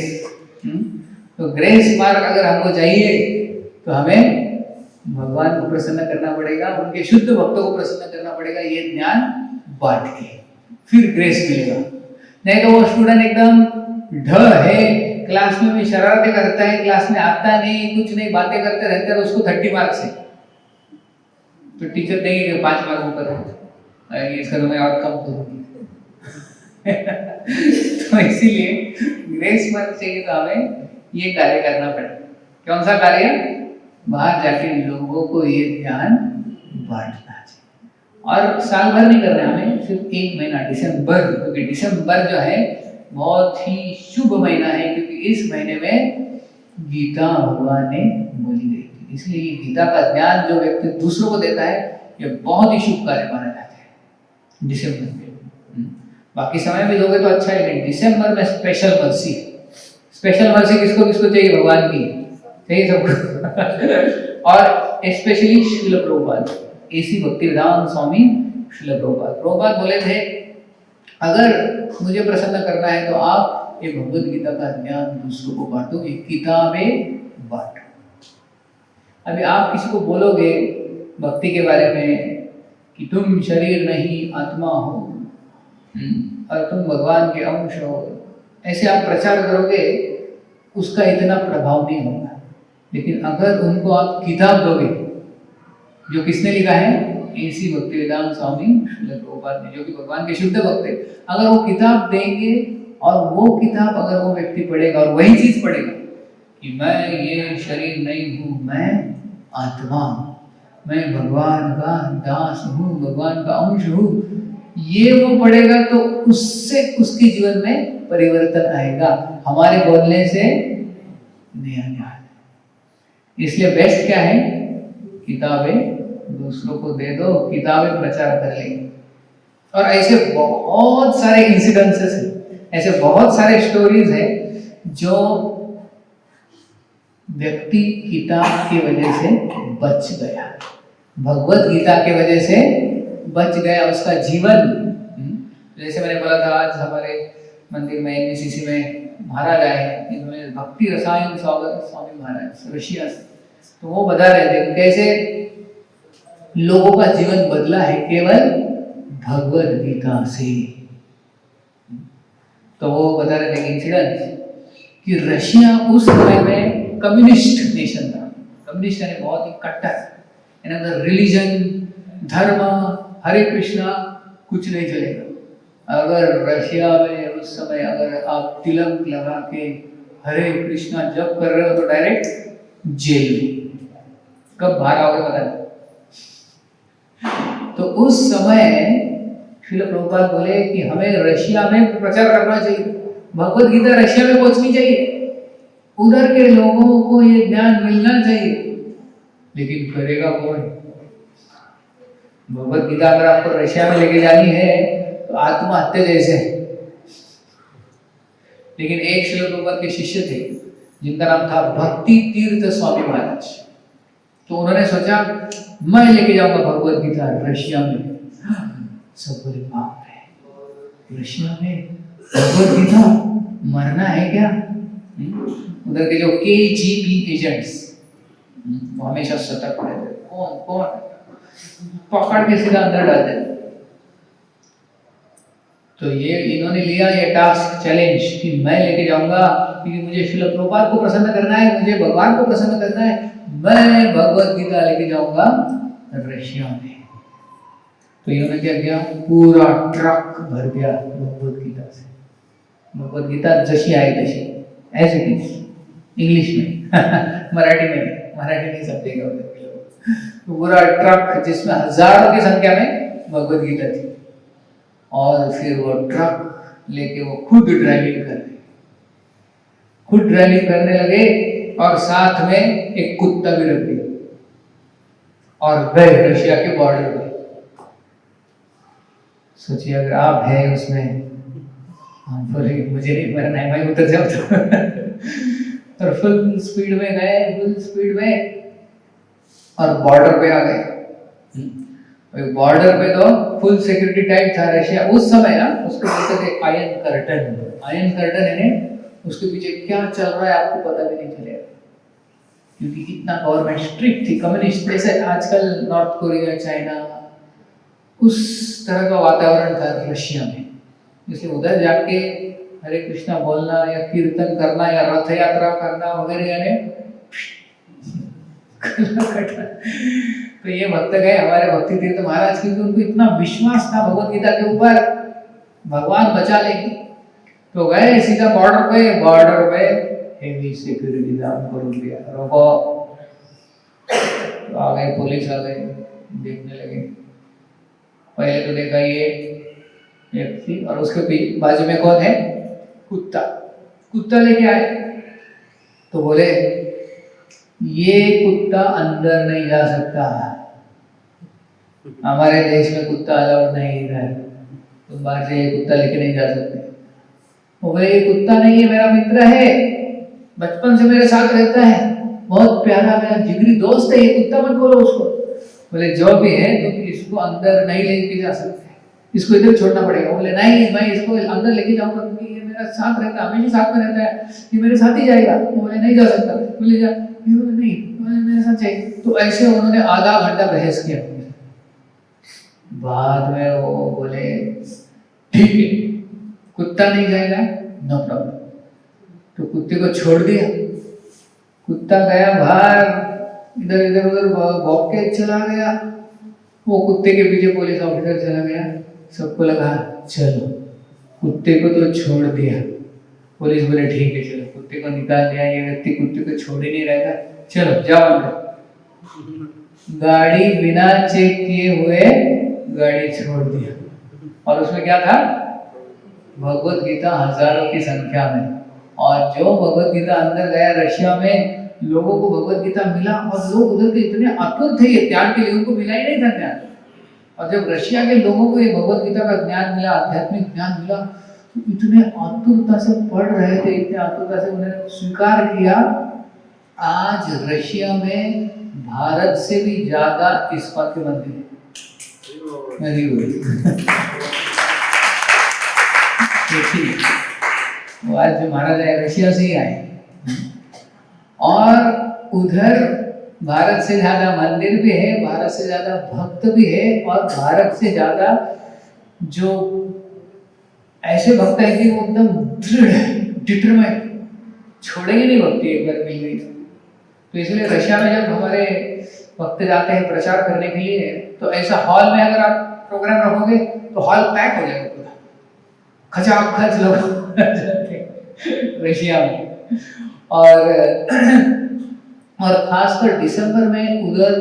तो ग्रेस मार्क अगर हमको चाहिए तो हमें भगवान को प्रसन्न करना पड़ेगा, उनके शुद्ध भक्तों को प्रसन्न करना पड़ेगा, ये ज्ञान बांट के, फिर ग्रेस मिलेगा। नहीं तो वो स्टूडेंट एकदम ढ है, क्लास में भी शरारतें करता है, क्लास में आता नहीं, कुछ नहीं, बातें करते रहते हैं, उसको 30 मार्क्स है तो टीचर देंगे 5 मार्क ऊपर है, इसका तो मैं और कम करूंगी। तो इसीलिए ग्रेस मार्क चाहिए तो हमें ये कार्य करना पड़ेगा। कौन सा कार्य? बाहर जाके लोगों को ये ज्ञान बांटना चाहिए। और साल भर नहीं करना है हमें, सिर्फ 1 महीना दिसंबर, क्योंकि दिसंबर जो है बहुत ही शुभ महीना है, क्योंकि इस महीने में गीता भगवान ने बोली गई थी। इसलिए ये गीता का ज्ञान जो व्यक्ति दूसरों को देता है ये बहुत ही शुभ कार्य माना जाता है दिसंबर में। बाकी समय में दोगे तो अच्छा ही, नहीं दिसंबर में स्पेशल मर्सी। स्पेशल मर्सी किसको किसको चाहिए? भगवान की चाहिए सबको। और स्पेशली श्रील प्रभुपाद, ऐसी भक्तिवेदांत स्वामी श्रील प्रभुपाद बोले थे अगर मुझे प्रसन्न करना है तो आप ये भगवद गीता का ज्ञान दूसरों को बांटो, ये किताबें बांटो। अभी आप किसी को बोलोगे भक्ति के बारे में कि तुम शरीर नहीं आत्मा हो और तुम भगवान के अंश हो, ऐसे आप प्रचार करोगे, उसका इतना प्रभाव नहीं होगा। लेकिन अगर उनको आप किताब दोगे, जो किसने लिखा है? ऐसी भक्तिवेदांत स्वामी श्रील प्रभुपाद ने, जो कि भगवान के शुद्ध भक्त है, अगर वो किताब देंगे और वो किताब अगर वो व्यक्ति पढ़ेगा और वही चीज पढ़ेगा कि मैं ये शरीर नहीं हूँ, मैं आत्मा, मैं भगवान का दास हूँ, भगवान का अंश हूँ, ये वो पढ़ेगा तो उससे उसके जीवन में परिवर्तन आएगा, हमारे बोलने से नहीं आने। इसलिए बेस्ट क्या है? किताबें दूसरों को दे दो, किताबें प्रचार कर लेंगे। और ऐसे बहुत सारे इंसिडेंसेस हैं, ऐसे बहुत सारे स्टोरीज हैं जो व्यक्ति किताब की वजह से बच गया, भगवत गीता की वजह से बच गया उसका जीवन। जैसे मैंने बोला था, आज हमारे मंदिर में एनसीसी में महाराज आए हैं, इन्होंने भक्ति रसायन स्वामी महाराज रशिया से, तो वो बता रहे थे कैसे लोगों का जीवन बदला है केवल भगवद गीता से। तो वो बता रहे थे इंसिडेंट कि रशिया उस समय में कम्युनिस्ट नेशन था। कम्युनिस्ट यानी बहुत ही कट्टर, यानी रिलीजन, धर्म, हरे कृष्णा कुछ नहीं चलेगा। अगर रशिया में उस समय अगर आप तिलक लगा के हरे कृष्णा जप कर रहे हो तो डायरेक्ट जेल में, कब बाहर आओगे पता नहीं। तो उस समय श्रील प्रभुपाद बोले कि हमें रशिया में प्रचार करना चाहिए, भगवद गीता रशिया में पहुंचनी चाहिए, उधर के लोगों को ये ज्ञान मिलना चाहिए। लेकिन करेगा कौन? भगवद गीता अगर आपको रशिया में लेके जानी है तो आत्महत्या जैसे है। लेकिन एक श्रील प्रभुपाद के शिष्य थे जिनका नाम था भक्ति तीर्थ स्वामी महाराज। तो उन्होंने सोचा मैं लेके जाऊंगा भगवद गीता रशिया में। सब बोले बाप रे, रशिया में भगवद गीता, मरना है क्या? उधर के जो KGB एजेंट्स वो हमेशा सतर्क रहते, कौन कौन पकड़ के सीधा अंदर डाल देते। तो ये इन्होंने लिया ये टास्क, चैलेंज कि मैं लेके जाऊंगा, क्योंकि मुझे श्रील प्रभुपाद को प्रसन्न करना है, मुझे भगवान को प्रसन्न करना है। मैं भगवद गीता लेके जाऊंगा रशिया में। तो इन्होंने क्या किया, पूरा ट्रक भर दिया भगवद गीता से। भगवद गीता जैसी आई तैसी, एज इट इज, इंग्लिश में मराठी नहीं समझेगा तो पूरा ट्रक जिसमें हजारों की संख्या में भगवद गीता थी। और फिर वो ट्रक लेके वो खुद ड्राइविंग करने लगे और साथ में एक कुत्ता भी रख दिया और गए रशिया के बॉर्डर पे। सोचिए अगर आप है उसमें, हम बोले मुझे नहीं मरना है भाई, उतर जाओ तो। और फुल स्पीड में गए, और बॉर्डर पे आ गए। बॉर्डर पे तो फुल सिक्योरिटी टाइप था रशिया उस समय ना, उसको बोलते थे आयन कर्टन यानी उसके पीछे क्या चल रहा है आपको पता भी नहीं चलेगा, क्योंकि इतना गवर्नमेंट स्ट्रिक्ट थी, कम्युनिस्ट, जैसे आजकल नॉर्थ कोरिया, चाइना, उस तरह का वातावरण था रशिया में। इसलिए उधर जाके हरे कृष्णा बोलना या कीर्तन करना या रथ यात्रा करना वगैरह यानी तो ये भक्त गए हमारे भक्ति तीर्थ महाराज, क्योंकि उनको इतना विश्वास था भगवत गीता के ऊपर, भगवान बचा लेंगे। तो गए सीधा बॉर्डर पे हेवी सिक्योरिटी था, उनको रोक दिया, रोको। तो आ गए, पुलिस आ गए, देखने लगे। पहले तो देखा ये व्यक्ति और उसके बाजू में कौन है, कुत्ता लेके आए। तो बोले ये कुत्ता अंदर नहीं जा सकता, हमारे देश में कुत्ता अलाउड नहीं है, तुम बाहर से ये कुत्ता लेके नहीं जा सकते। वो बोले ये कुत्ता नहीं है, मेरा मित्र है, बचपन से मेरे साथ रहता है, बहुत प्यारा मेरा जिगरी दोस्त है, ये कुत्ता मत बोलो उसको। बोले जो भी है तुम इसको अंदर नहीं लेके जा सकते, इसको इधर छोड़ना पड़ेगा। बोले नहीं, मैं इसको अंदर लेके जाऊंगा क्योंकि ये मेरा साथ रहता है, हमेशा साथ में रहता है, ये मेरे साथ ही जाएगा। बोले नहीं जा सकता। बोले जा, नहीं मेरे साथ चाहिए। तो ऐसे उन्होंने आधा घंटा बहस किया। बाद में वो बोले ठीक है, कुत्ता नहीं जाएगा, नो प्रॉब्लम। तो कुत्ते को छोड़ दिया, कुत्ता गया बाहर, इधर उधर भौंक के चला गया। वो कुत्ते के पीछे पुलिस ऑफिसर चला गया, सबको लगा चलो, कुत्ते को तो छोड़ दिया। पुलिस बोले ठीक है चलो, कुत्ते को निकाल दिया, ये व्यक्ति कुत्ते को छोड़ ही नहीं रहेगा, चलो जाओ अंदर। गाड़ी बिना चेक किए हुए गाड़ी छोड़ दिया, और उसमें क्या था, भगवत गीता हजारों की संख्या में। और जो भगवत गीता अंदर गया रशिया में, लोगों को भगवत गीता मिला और लोग उधर के इतने आतुर थे ये ज्ञान के लिए, उनको मिला ही नहीं था ज्ञान। और जब रशिया के लोगों को ये भगवत गीता का ज्ञान मिला, आध्यात्मिक ज्ञान मिला, तो इतने आतुरता से पढ़ रहे थे, इतने आतुरता से उन्होंने स्वीकार किया। आज रशिया में भारत से भी ज्यादा इस्कॉन के मंदिर हैं। वो आज जो महाराज आए रशिया से ही आए, और उधर भारत से ज्यादा मंदिर भी है, भारत से ज्यादा भक्त भी है, और भारत से ज्यादा जो ऐसे भक्त है कि वो एकदम दृढ़ डिटरमाइंड, छोड़ेंगे नहीं भक्ति एक बार मिल गई। तो इसलिए रशिया में जब हमारे भक्त जाते हैं प्रचार करने के लिए, तो ऐसा हॉल में अगर आप प्रोग्राम रखोगे तो हॉल पैक हो जाएगा पूरा, खचाखच लोग रशिया में। और खासकर दिसंबर में उधर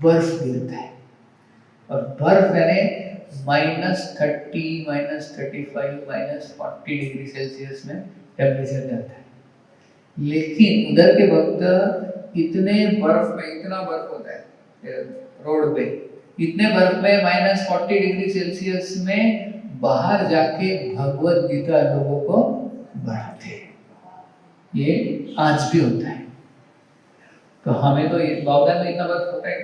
बर्फ गिरता है, और बर्फ यानी -30, -35, -40 डिग्री सेल्सियस में टेम्परेचर जाता है। लेकिन उधर के भक्त इतने बर्फ में, इतना बर्फ होता है रोड पे, इतने बर्फ में -40 डिग्री सेल्सियस में बाहर जाके भगवत गीता लोगों को बढ़ाते हैं। ये आज भी होता है। तो हमें तो ये लॉकडाउन में इतना बर्फ होता है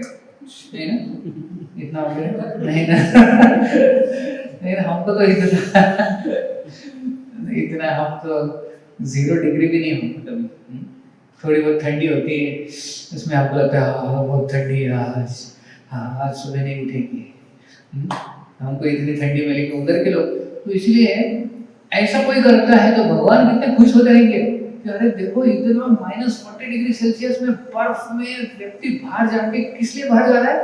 नहीं ना, इतना हो गया नहीं ना नहीं ना, हमको तो इतना हम तो 0 डिग्री भी नहीं होता कभी। थोड़ी बहुत ठंडी होती है, उसमें आपको लगता है हाँ बहुत ठंडी है आज, हाँ आज सुबह नहीं उठेंगे। हमको इतनी ठंडी में, लेकिन उधर के लोग तो इसलिए ऐसा कोई करता है तो भगवान कितने खुश होते रहेंगे कि अरे देखो इतना -40 डिग्री सेल्सियस में बर्फ में व्यक्ति बाहर जाके किस लिए बाहर जा रहा है,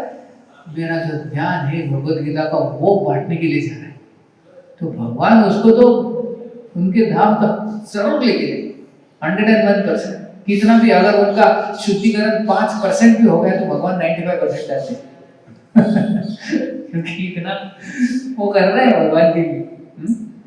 मेरा जो ध्यान है भगवत गीता का वो बांटने के लिए जा रहा है। तो भगवान उसको तो उनके धाम तक जरूर लेके जाए 101%। कितना भी अगर उनका शुद्धिकरण 5% भी हो गया तो भगवान 95% चाहते हैं क्योंकि इतना वो कर रहा है भगवान के लिए।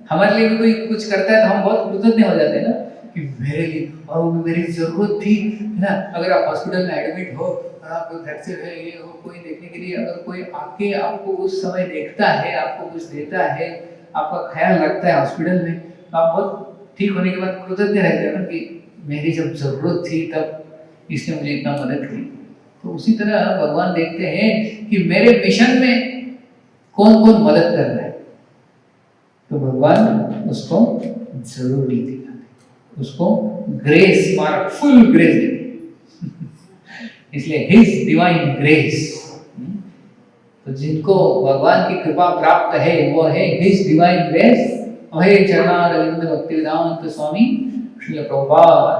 हमारे लिए भी कोई कुछ करता है तो हम बहुत कृतज्ञ हो जाते हैं ना कि मेरे लिए, और वो मेरी जरूरत थी ना। अगर आप हॉस्पिटल में एडमिट हो और आपको फ्रैक्चर है, ये हो, कोई देखने के लिए अगर कोई आके आपको उस समय देखता है, आपको कुछ देता है, आपका ख्याल रखता है हॉस्पिटल में, तो आप बहुत ठीक होने के बाद कृतज्ञ रहते हैं ना कि मेरी जब जरूरत थी तब इसने मुझे इतना मदद की। तो उसी तरह भगवान देखते हैं कि मेरे मिशन में कौन कौन मदद कर रहा है, तो भगवान उसको जरूर दी दिखाते, उसको ग्रेस मार्क, फुल ग्रेस देते इसलिए हिज डिवाइन ग्रेस। तो जिनको भगवान की कृपा प्राप्त है वो है हिज डिवाइन ग्रेस। हे चरणारविंद भक्तिवेदांत स्वामी श्रील प्रभुपाद।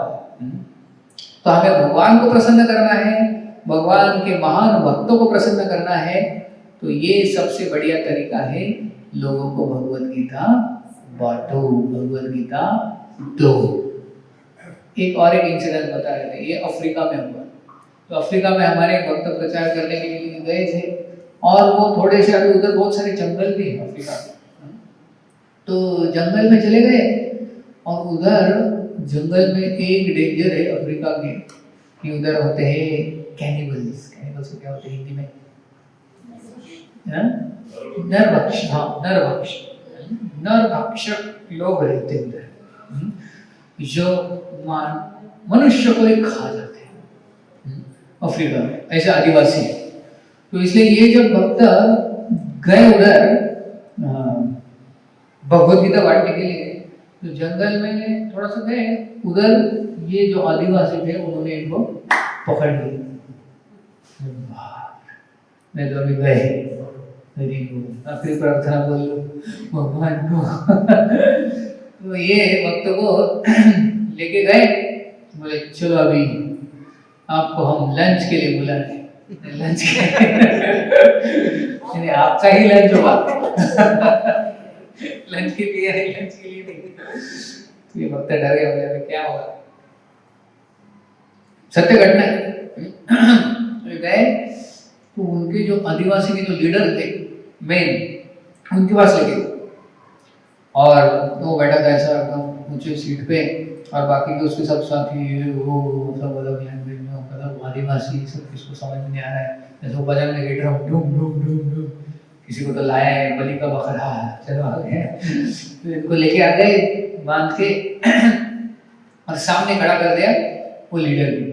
तो हमें भगवान को प्रसन्न करना है, भगवान के महान भक्तों को प्रसन्न करना है, तो ये सबसे बढ़िया तरीका है, लोगों को भगवत गीता बांटो, भगवत गीता दो। एक और एक इंसिडेंट बता रहे थे, ये अफ्रीका में हुआ। तो अफ्रीका में हमारे भक्त प्रचार करने के लिए गए थे, और वो थोड़े से अभी उधर बहुत सारे जंगल भी हैं अफ्रीका में। तो जंगल में चले गए, और उधर जंगल में एक डेंजर है अफ्रीका के कि उधर होते हैं कैनिबल्स। कैनिबल्स को क्या होते हैं हिंदी में? नरभक्ष। हाँ, नरभक्ष, नरभक्षक लोग रहते उधर, जो मनुष्य को ही खा जाते हैं अफ्रीका में, ऐसे आदिवासी है। तो इसलिए ये जब भक्त गए उधर भगवत गीता बांटने के लिए, तो जंगल में थोड़ा सा गए, उधर ये जो आदिवासी थे उन्होंने इनको पकड़ लिया। मैं तो अभी गए, आखिरी प्रार्थना बोल लो भगवान को तो ये भक्त को लेके गए, बोले चलो अभी आपको हम लंच के लिए बुला रहे हैं। लंच के आपका ही लंच होगा लंच के लिए है, लंच के लिए नहीं। तो ये भक्त डर गया, बोले क्या होगा, सत्य घटना है। गए तो उनके जो आदिवासी के जो लीडर थे मेन, उनके पास लगे, और वो बैठा था ऐसा एकदम ऊंचे सीट पे, और बाकी के उसके सब साथी वो सब अलग लैंग्वेज में, मतलब आदिवासी, सब किसको समझ में नहीं आ रहा है। जैसे वो बजाने लगे ड्रम, डूम डूम डूम डूम, किसी को तो लाया है बलि का बकरा, चलो आ गए। तो इनको लेके आ गए बांध के और सामने खड़ा कर दिया वो लीडर भी।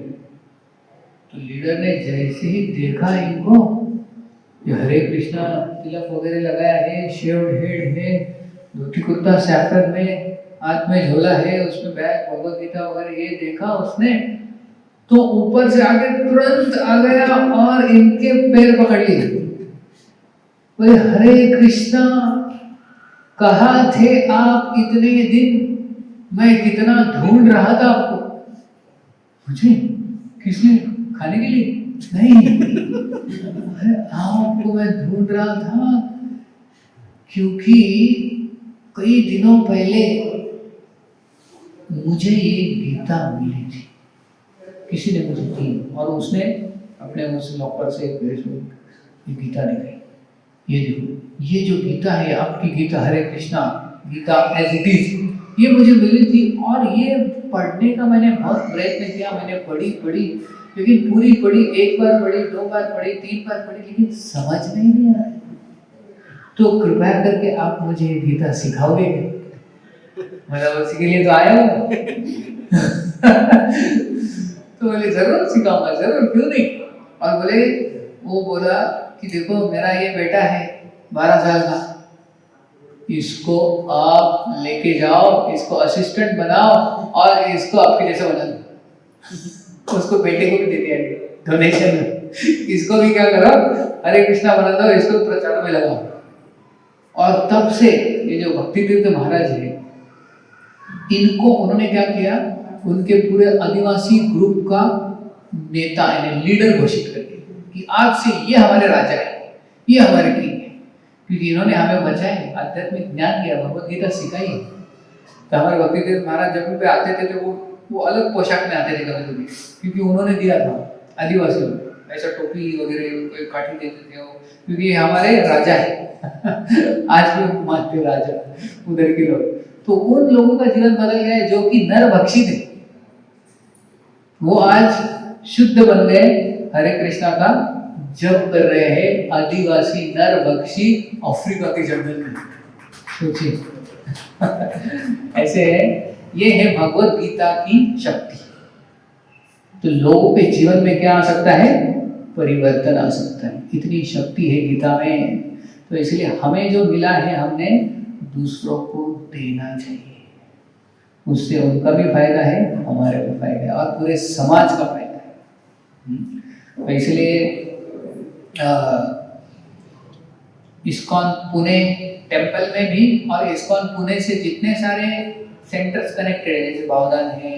तो लीडर ने जैसे ही देखा इनको, ये हरे कृष्णा तिलक वगैरह लगाया है, शेव्ड हेड है, धोती कुर्ता सैफरन में, हाथ में झोला है, उसमें बैग भगवत गीता वगैरह, ये देखा उसने तो ऊपर से आके तुरंत आ गया और इनके पैर पकड़ लिए, बोले हरे कृष्णा कहाँ थे आप इतने दिन? मैं कितना ढूंढ रहा था आपको। मुझे? किस लिए? खाने के लिए? नहीं, अरे आपको मैं ढूंढ रहा था क्योंकि कई दिनों पहले मुझे ये गीता मिली थी, किसी ने मुझे दी, और उसने अपने उस लॉकर से ये गीता निकाली। ये देखो, ये जो गीता है आपकी Gita, Hare Krishna Gita as it is, ये मुझे मिली थी, और ये पढ़ने का मैंने बहुत प्रयत्न किया। मैंने पढ़ी, लेकिन पूरी पढ़ी, एक बार पढ़ी, 2 बार पढ़ी, 3 बार पढ़ी, लेकिन समझ में नहीं आ रहा है। तो कृपया करके आप मुझे ये गीता सिखाओगे? मतलब उसी के लिए तो आया हूँ। तो बोले जरूर सिखाऊंगा, जरूर, क्यों नहीं। और बोले, वो बोला कि देखो मेरा ये बेटा है 12 साल का, इसको आप लेके जाओ, इसको असिस्टेंट बनाओ और इसको आपके जैसा बना दो। उसको बेटे को भी दे दिया डोनेशन में, इसको भी क्या करो, हरे कृष्णा बना दो, इसको प्रचार में लगाओ। और तब से ये जो भक्ति तीर्थ महाराज है, इनको उन्होंने क्या किया, उनके पूरे आदिवासी ग्रुप का नेता यानी लीडर घोषित कर दिया कि आज से ये हमारे राजा है, ये हमारे किंग है, क्योंकि इन्होंने हमें बचाए, आध्यात्मिक ज्ञान दिया, भगवत गीता सिखाई। तो हमारे भक्ति तीर्थ महाराज जब भी आते थे तो वो अलग पोशाक में आते थे कभी कभी, क्योंकि उन्होंने दिया था आदिवासियों को ऐसा टोपी वगैरह, उनको एक काठी देते थे वो, क्योंकि ये हमारे राजा है। आज भी मानते राजा उधर के लोग। तो उन लोगों का जीवन बदल गया है जो कि नर भक्षी थे, वो आज शुद्ध बन गए, हरे कृष्णा का जप कर रहे हैं, आदिवासी नर भक्षी अफ्रीका के जंगल में। सोचिए। ऐसे है, ये है भगवत गीता की शक्ति। तो लोगों के जीवन में क्या आ सकता है, परिवर्तन आ सकता है, इतनी शक्ति है गीता में। तो इसलिए हमें जो मिला है हमने दूसरों को देना चाहिए, उससे उनका भी फायदा है, हमारे भी फायदा है, और पूरे समाज का फायदा है। तो इसलिए इस्कॉन पुणे टेम्पल में भी, और इस्कॉन पुणे से जितने सारे सेंटर्स कनेक्टेड है, जैसे बावदान है,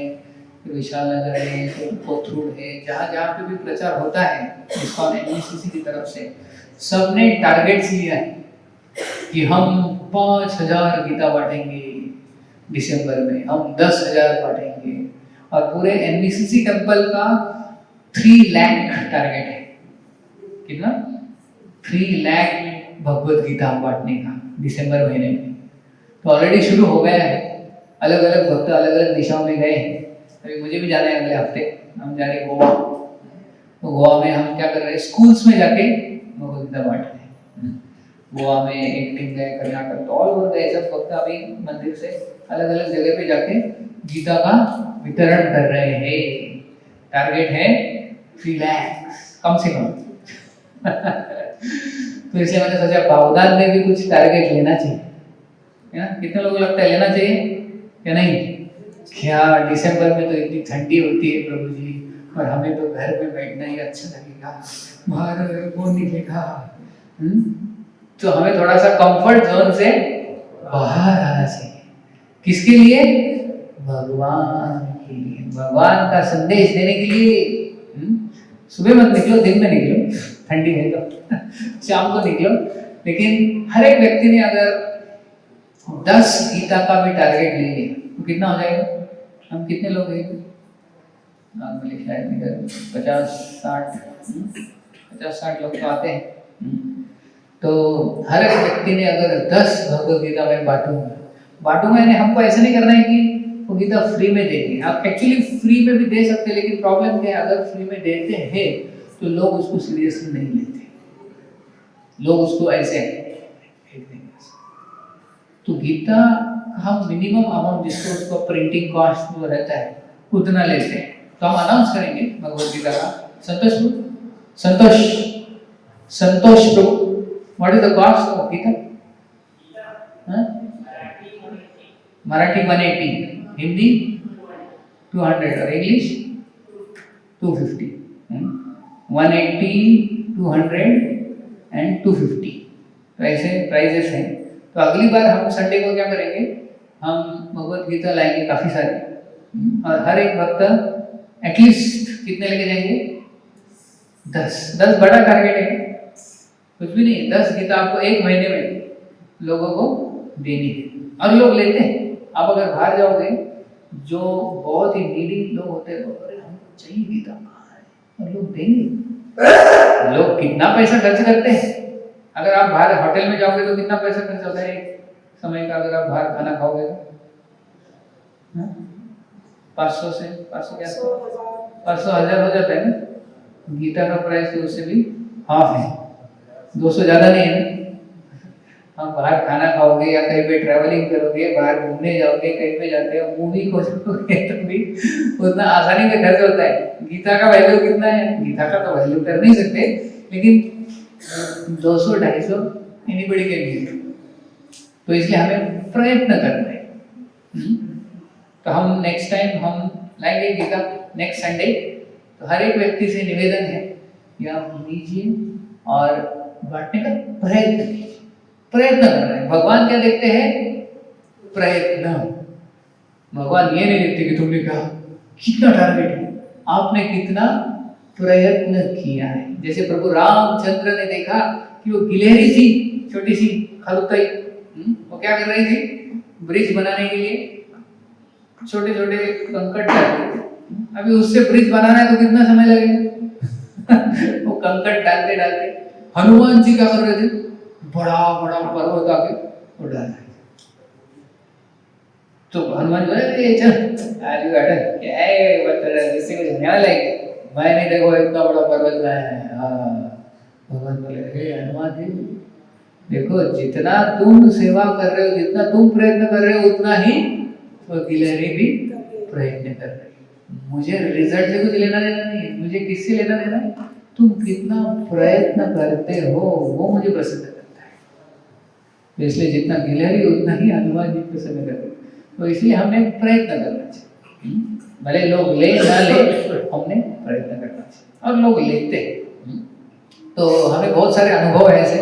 विशाल नगर है, कोथरूड है, जहाँ जहाँ पे भी प्रचार होता है इस्कॉन एनवीसीसी की तरफ से, सबने टारगेट्स लिया है कि हम 5000 गीता बांटेंगे दिसंबर में, हम 10,000 बांटेंगे, और पूरे एनवीसीसी टेम्पल का 3 लाख टारगेट है। कितना? 3 लाख भगवत गीता बांटने का दिसंबर महीने में। तो ऑलरेडी शुरू हो गया है, अलग अलग भक्त अलग अलग दिशाओं में गए हैं। अभी मुझे भी जाना है अगले हफ्ते, हम जा रहे हैं गोवा। तो गोवा में हम क्या कर रहे हैं, स्कूल्स में जाके भगवत गीता बांट रहे हैं। गोवा में एक टीम गए, कर्नाटक, तो ऑल ओवर गए सब भक्त, अभी मंदिर से अलग अलग जगह पे जाके गीता का वितरण कर रहे हैं। टारगेट है 3 लाख कम से कम। तो इसलिए मैंने सोचा बावदान में भी कुछ टारगेट लेना चाहिए, है ना? कितने लोगों को लगता है लेना चाहिए या नहीं? क्या दिसंबर में तो इतनी ठंडी होती है प्रभु जी, और हमें तो घर में बैठना ही अच्छा लगेगा, बाहर कौन निकलेगा। तो हमें थोड़ा सा कंफर्ट जोन से बाहर आना चाहिए। किसके लिए? भगवान के लिए, भगवान का संदेश देने के लिए। सुबह मत निकलो, दिन में निकलो, ठंडी है तो शाम को निकलो, लेकिन हर एक व्यक्ति ने अगर 10 गीता का भी टारगेट ले लिया तो कितना हो जाएगा? हम कितने लोग हैं नॉर्मली? शायद 50-60 लोग तो आते हैं। तो हर एक व्यक्ति ने अगर 10 भगवत गीता में बांटूंगा यानी हमको ऐसा नहीं करना है कि वो गीता फ्री में देंगे। आप एक्चुअली फ्री में भी दे सकते हैं, लेकिन प्रॉब्लम क्या है, अगर फ्री में देते हैं तो लोग उसको सीरियसली नहीं लेते, लोग उसको ऐसे फेंक देंगे। तो गीता हम मिनिमम अमाउंट जिसको उसको प्रिंटिंग कॉस्ट जो रहता है उतना लेते हैं। तो हम अनाउंस करेंगे भगवत गीता का। Santosh Prabhu, what is the cost of Gita? Marathi 180, Hindi 200 और इंग्लिश 250। 180, 200 एंड 250 तो ऐसे प्राइजेस हैं। तो अगली बार हम संडे को क्या करेंगे, हम भगवत गीता लाएंगे काफ़ी सारी, और हर एक भक्त एटलीस्ट कितने लेके जाएंगे, 10 बड़ा टारगेट है, कुछ भी नहीं है। 10 गीता आपको एक महीने में लोगों को देनी है, और लोग लेते हैं। आप अगर बाहर जाओगे, जो बहुत ही नीडी लोग होते हैं, अरे हमको चाहिए गीता, कहाँ है, और लोग देंगे। लोग कितना पैसा खर्च करते हैं, अगर आप बाहर होटल में जाओगे तो कितना पैसा खर्च होता है एक समय का, अगर आप बाहर खाना खाओगे तो 500 से 500 क्या 500 1000 हो जाता है ना। गीता का प्राइस तो उससे भी हाफ है, 200 ज़्यादा नहीं है ना। हम बाहर खाना खाओगे या कहीं पे ट्रैवलिंग करोगे, बाहर घूमने जाओगे, कहीं पे जाते हो, मूवी को जाओगे तो भी उतना आसानी से खर्च होता है। गीता का वैल्यू कितना है, गीता का तो वैल्यू कर नहीं सकते, लेकिन 200-250 एनीबडी के लिए, तो इसलिए हमें प्रयत्न करना है। तो हम नेक्स्ट टाइम हम लाएंगे गीता नेक्स्ट संडे। तो हर एक व्यक्ति से निवेदन है कि आप लीजिए और बांटने का प्रयत्न कीजिए, प्रयत्न करना है। भगवान क्या देखते हैं, प्रयत्न। भगवान ये नहीं देखते कि तुमने कहा कितना टारगेट है, आपने कितना प्रयत्न किया है। जैसे प्रभु रामचंद्र ने देखा कि वो गिलहरी थी, छोटी सी खलुतई, वो क्या कर रही थी, ब्रिज बनाने के लिए छोटे छोटे कंकड़ डालते। अभी उससे ब्रिज बनाना है तो कितना समय लगेगा वो कंकड़ डालते डालते। हनुमान जी क्या कर रहे थे, बड़ा बड़ा पर्वत आके वो डाल रहे। तो हनुमान जी चल आज क्या है, इससे कुछ होने वाला है, मैं नहीं देखो इतना बड़ा पर्वत में है। भगवान बोले, हे हनुमान जी देखो, जितना तुम सेवा कर रहे हो, जितना तुम प्रयत्न कर रहे हो, उतना ही वो गिलहरी भी प्रयत्न कर रही है। मुझे रिजल्ट से कुछ लेना देना नहीं है, मुझे किससे लेना देना है, तुम कितना प्रयत्न करते हो वो मुझे पसंद करता है। तो इसलिए जितना गिलहरी उतना ही हनुमान जी पसंद करते हैं। तो इसलिए हमें प्रयत्न करना चाहिए, भले लोग ले ना ले, हमने प्रयत्न करना चाहिए, और लोग लेते हैं। तो हमें बहुत सारे अनुभव है ऐसे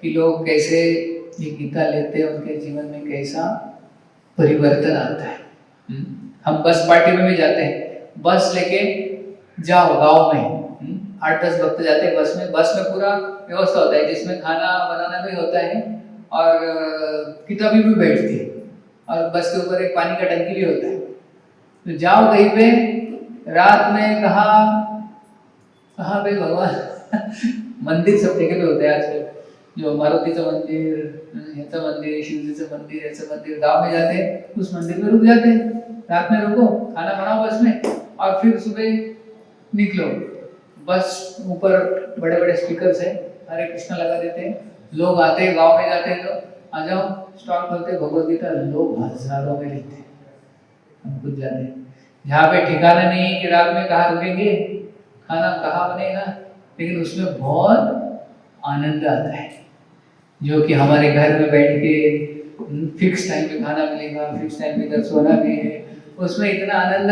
कि लोग कैसे ये गीता लेते हैं, उनके जीवन में कैसा परिवर्तन आता है। हम बस पार्टी में भी जाते हैं, बस लेके जाओ गांव में, 8-10 भक्त जाते हैं बस में। बस में पूरा व्यवस्था होता है, जिसमें खाना बनाना भी होता है और किताबें भी बैठती है, और बस के ऊपर एक पानी का टंकी भी होता है। तो जाओ कहीं पे रात में, कहाँ पे भगवान मंदिर सब जगह पे होते हैं आजकल, जो मारुतिचं मंदिर, ह्याचं मंदिर, शिवजीचं मंदिर, ह्याचं मंदिर, गांव में जाते हैं, उस मंदिर में रुक जाते हैं, रात में रुको, खाना बनाओ बस में, और फिर सुबह निकलो। बस ऊपर बड़े बड़े स्पीकर्स है, हरे कृष्णा लगा देते हैं, लोग आते हैं, गांव में जाते हैं तो आ जाओ, स्टॉल खोलते हैं, भगवत गीता लोग हजारों में लेते हैं। हम खुद जाते हैं, जहाँ पे ठिकाना नहीं है कि रात में कहाँ रुकेंगे, खाना कहाँ बनेगा, लेकिन उसमें बहुत आनंद आता है, जो कि हमारे घर में बैठ के फिक्स टाइम पे खाना मिलेगा, फिक्स टाइम पे इधर सोना भी है, उसमें इतना आनंद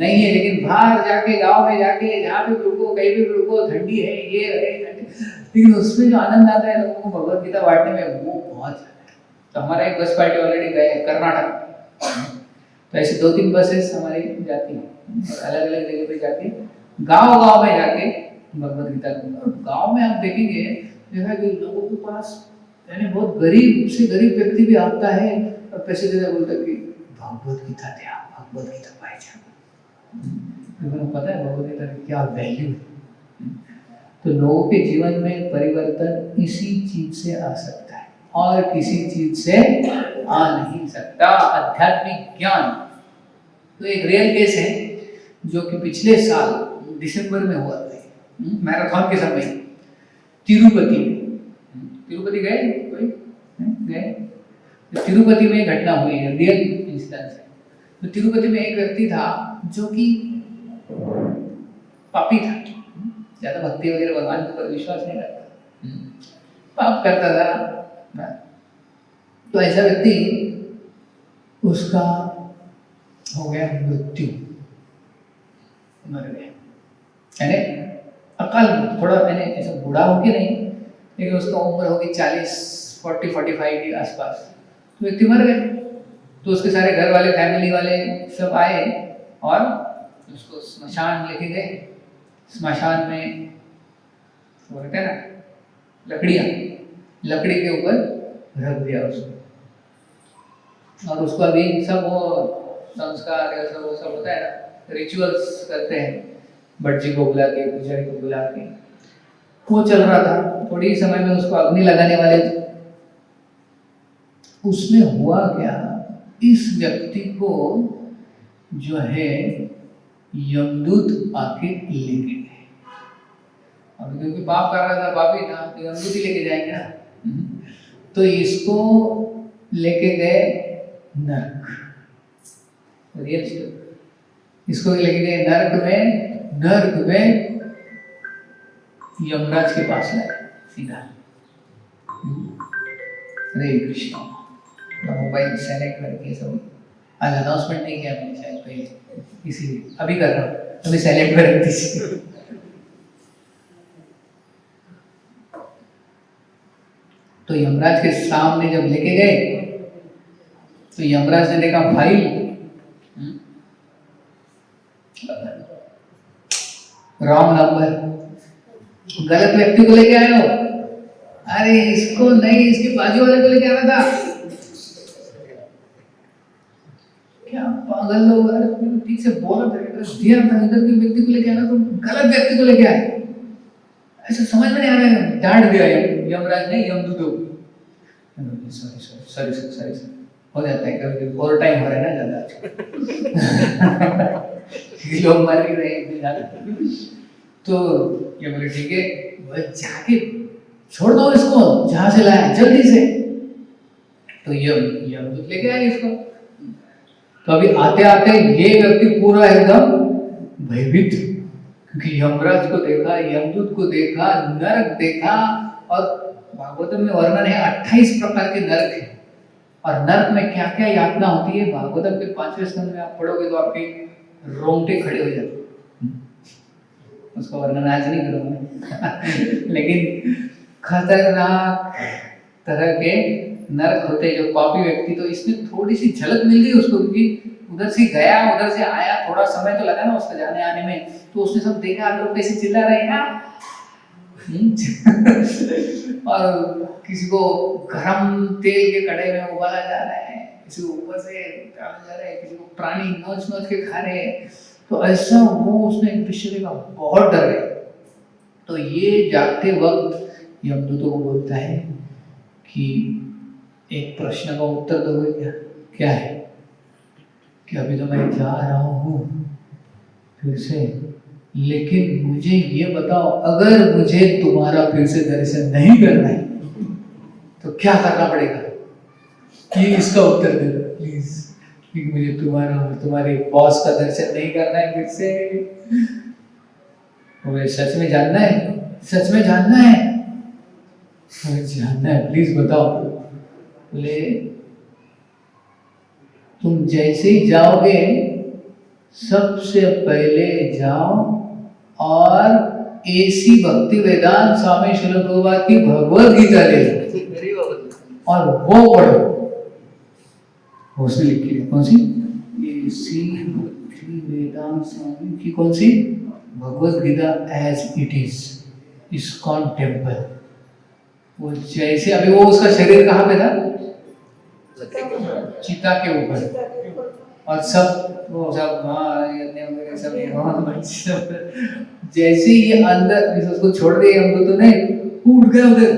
नहीं है। लेकिन बाहर जाके, गांव में जाके, जहाँ पे रुको, कहीं भी रुको, ठंडी है, ये है, लेकिन उसमें जो आनंद आता है लोगों को भगवत गीता बांटने में, वो बहुत ज़्यादा है। तो हमारा एक बस पार्टी ऑलरेडी गए कर्नाटक, तो ऐसे 2-3 बसेस हमारी जाती हैं, अलग अलग जगह पे जाके गांव में जाके भगवत गीता। गांव में आप देखेंगे, देखा कि लोगों के पास यानी बहुत गरीब से गरीब व्यक्ति भी आता है और पैसे देकर बोलता है कि भगवत गीता दे, भगवत गीता पाए। तुम्हें पता है भगवत गीता की क्या वैल्यू है। तो लोगों के जीवन में परिवर्तन इसी चीज से आ सकता है, और किसी चीज से आ नहीं सकता। आध्यात्मिक ज्ञान। तो एक रियल केस है जो कि पिछले साल दिसंबर में हुआ था, मैराथन के समय तिरुपति में। तिरुपति गए कोई? गए? तिरुपति में घटना हुई है, रियल इंसिडेंस है। तो तिरुपति में एक व्यक्ति था जो कि पापी था, ज्यादा भक्ति वगैरह भगवान के ऊपर विश्वास नहीं रखता, पाप करता था। तो ऐसा व्यक्ति, उसका हो गया मृत्यु, मर गया, यानी अकाल मृत्यु। थोड़ा मैंने ऐसा बूढ़ा हो के नहीं, लेकिन उसका उम्र होगी 40 40-45 के आसपास, तो व्यक्ति मर गए। तो उसके सारे घर वाले, फैमिली वाले सब आए और उसको स्मशान लेके गए। स्मशान में वो रहता है ना लकड़ी के ऊपर रख दिया उसको, और उसको अभी सब वो संस्कार या सब वो सब होता है ना, रिचुअल्स करते हैं, भटजी को बुला के, पुजारी को बुला के, वो चल रहा था। थोड़ी ही समय में उसको अग्नि लगाने वाले थे। उसमें हुआ क्या, इस व्यक्ति को जो है यमदूत आके लेके गए। अब क्योंकि पाप कर रहा था, पापी था, तो यमदूत ही लेके जाएंगे ना। तो इसको लेके गए नरक, इसको लेके गए नरक में यमराज के पास लाए सीधा। हरे कृष्ण। मोबाइल सेलेक्ट करके सब आज अनाउंसमेंट नहीं किया मैंने शायद पहले, इसीलिए अभी कर रहा हूँ, अभी सेलेक्ट कर दीजिए। तो यमराज के सामने जब लेके गए तो यमराज ने देखा फाइल, रॉन्ग नंबर, गलत व्यक्ति को लेके आए हो। अरे इसको नहीं, इसके बाजू वाले को लेके आना था। क्या पागल लोग, अरे ठीक से बोला था, एड्रेस दिया था, इधर के व्यक्ति को लेके आना, तो गलत व्यक्ति को लेके आए। ऐसा समझ में नहीं आ रहा है, डांट दिया यमराज ने यमदूतों को। सॉरी हो जाता है कभी ओवर टाइम हो रहा है ना ज्यादा, लोग मर ही रहे हैं। तो ये बोले ठीक है, वो जाके छोड़ दो इसको, जहां से लाया जल्दी से। तो यमदूत लेके आए इसको। तो अभी आते आते ये व्यक्ति पूरा एकदम भयभीत, क्योंकि यमराज को देखा, यमदूत को देखा, नरक देखा। और भागवतम में वर्णन है 28 प्रकार के नरक है, और नरक में क्या क्या यातना होती है भागवतम के 5वें स्कंद में आप पढ़ोगे तो आपके रोंगटे खड़े हो जाते। उसका वर्णन आज नहीं करूँगा लेकिन खतरनाक तरह के नरक होते हैं जो पापी व्यक्ति। तो इसमें थोड़ी सी झलक मिल गई उसको, क्योंकि उधर से गया, उधर से आया, थोड़ा समय तो लगा ना उसका जाने आने में। तो उसने सब देखा, लोग कैसे चिल्ला रहे हैं और किसी को गरम तेल के कड़े में उबाला जा रहा है, किसी को ऊपर से डाला जा रहा है, किसी को प्राणी नोच के खा रहे हैं। तो ऐसा वो उसने दृश्य देखा, बहुत डर गया। तो ये जागते वक्त यमदूतों को बोलता है कि एक प्रश्न का उत्तर दोगे क्या? क्या है? कि अभी तो मैं जा रहा हूँ फिर से, लेकिन मुझे ये बताओ, अगर मुझे तुम्हारा फिर से दर्शन नहीं करना है तो क्या करना पड़ेगा? ये इसका उत्तर दे दो प्लीज, क्योंकि मुझे तुम्हारा और तुम्हारे बॉस का दर्शन नहीं करना है फिर से। मुझे सच में जानना है, सच में जानना है, मुझे जानना है, प्लीज बताओ। बोले तुम जैसे ही जाओगे सबसे पहले जाओ और एसी भक्ति वेदांत स्वामी श्रील प्रभुपाद की भगवद गीता ले लो और वो पढ़ो। उसने लिखी है कौन सी? एसी भक्ति वेदांत स्वामी की कौन सी? Bhagavad Gita as it is, ISKCON temple. वो जैसे अभी वो उसका शरीर कहाँ पे था? चिता के ऊपर, और सब वो सब सब जैसे ये अंदर उसको छोड़ दिए हम तो ने उठ गया उधर।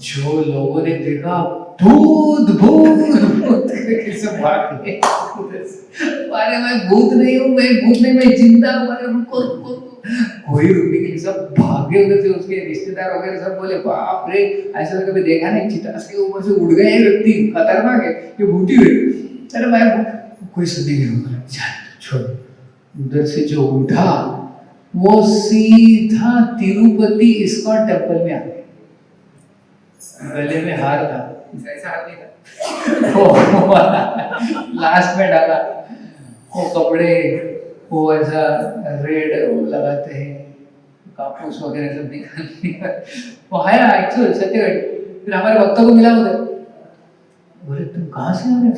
जो लोगों ने देखा भूत भूत सब भाग गए। अरे मैं भूत नहीं हूँ, मैं जिंदा हूँ, अरे रुको रुको। कोई रुकने के लिए सब भागे उधर से। उसके रिश्तेदार वगैरह सब बोले बाप रे, ऐसा तो कभी देखा नहीं, चिता के ऊपर से उड़ गए व्यक्ति, खतरनाक है, ये भूती हुई। अरे मैं कोई सुधी नहीं होगा, छोड़। उधर से जो उठा वो सीधा तिरुपति इस्कॉन टेम्पल में आ गए। गले में हार था, ऐसा हार नहीं था, लास्ट में डाला वो कपड़े, वो ऐसा रेड लगाते हैं, कापूस वगैरह सब निकाल लिया। वो है एक्चुअल सत्य घटना। फिर हमारे भक्तों को मिला उधर, बोले तुम कहाँ से आ रहे हो?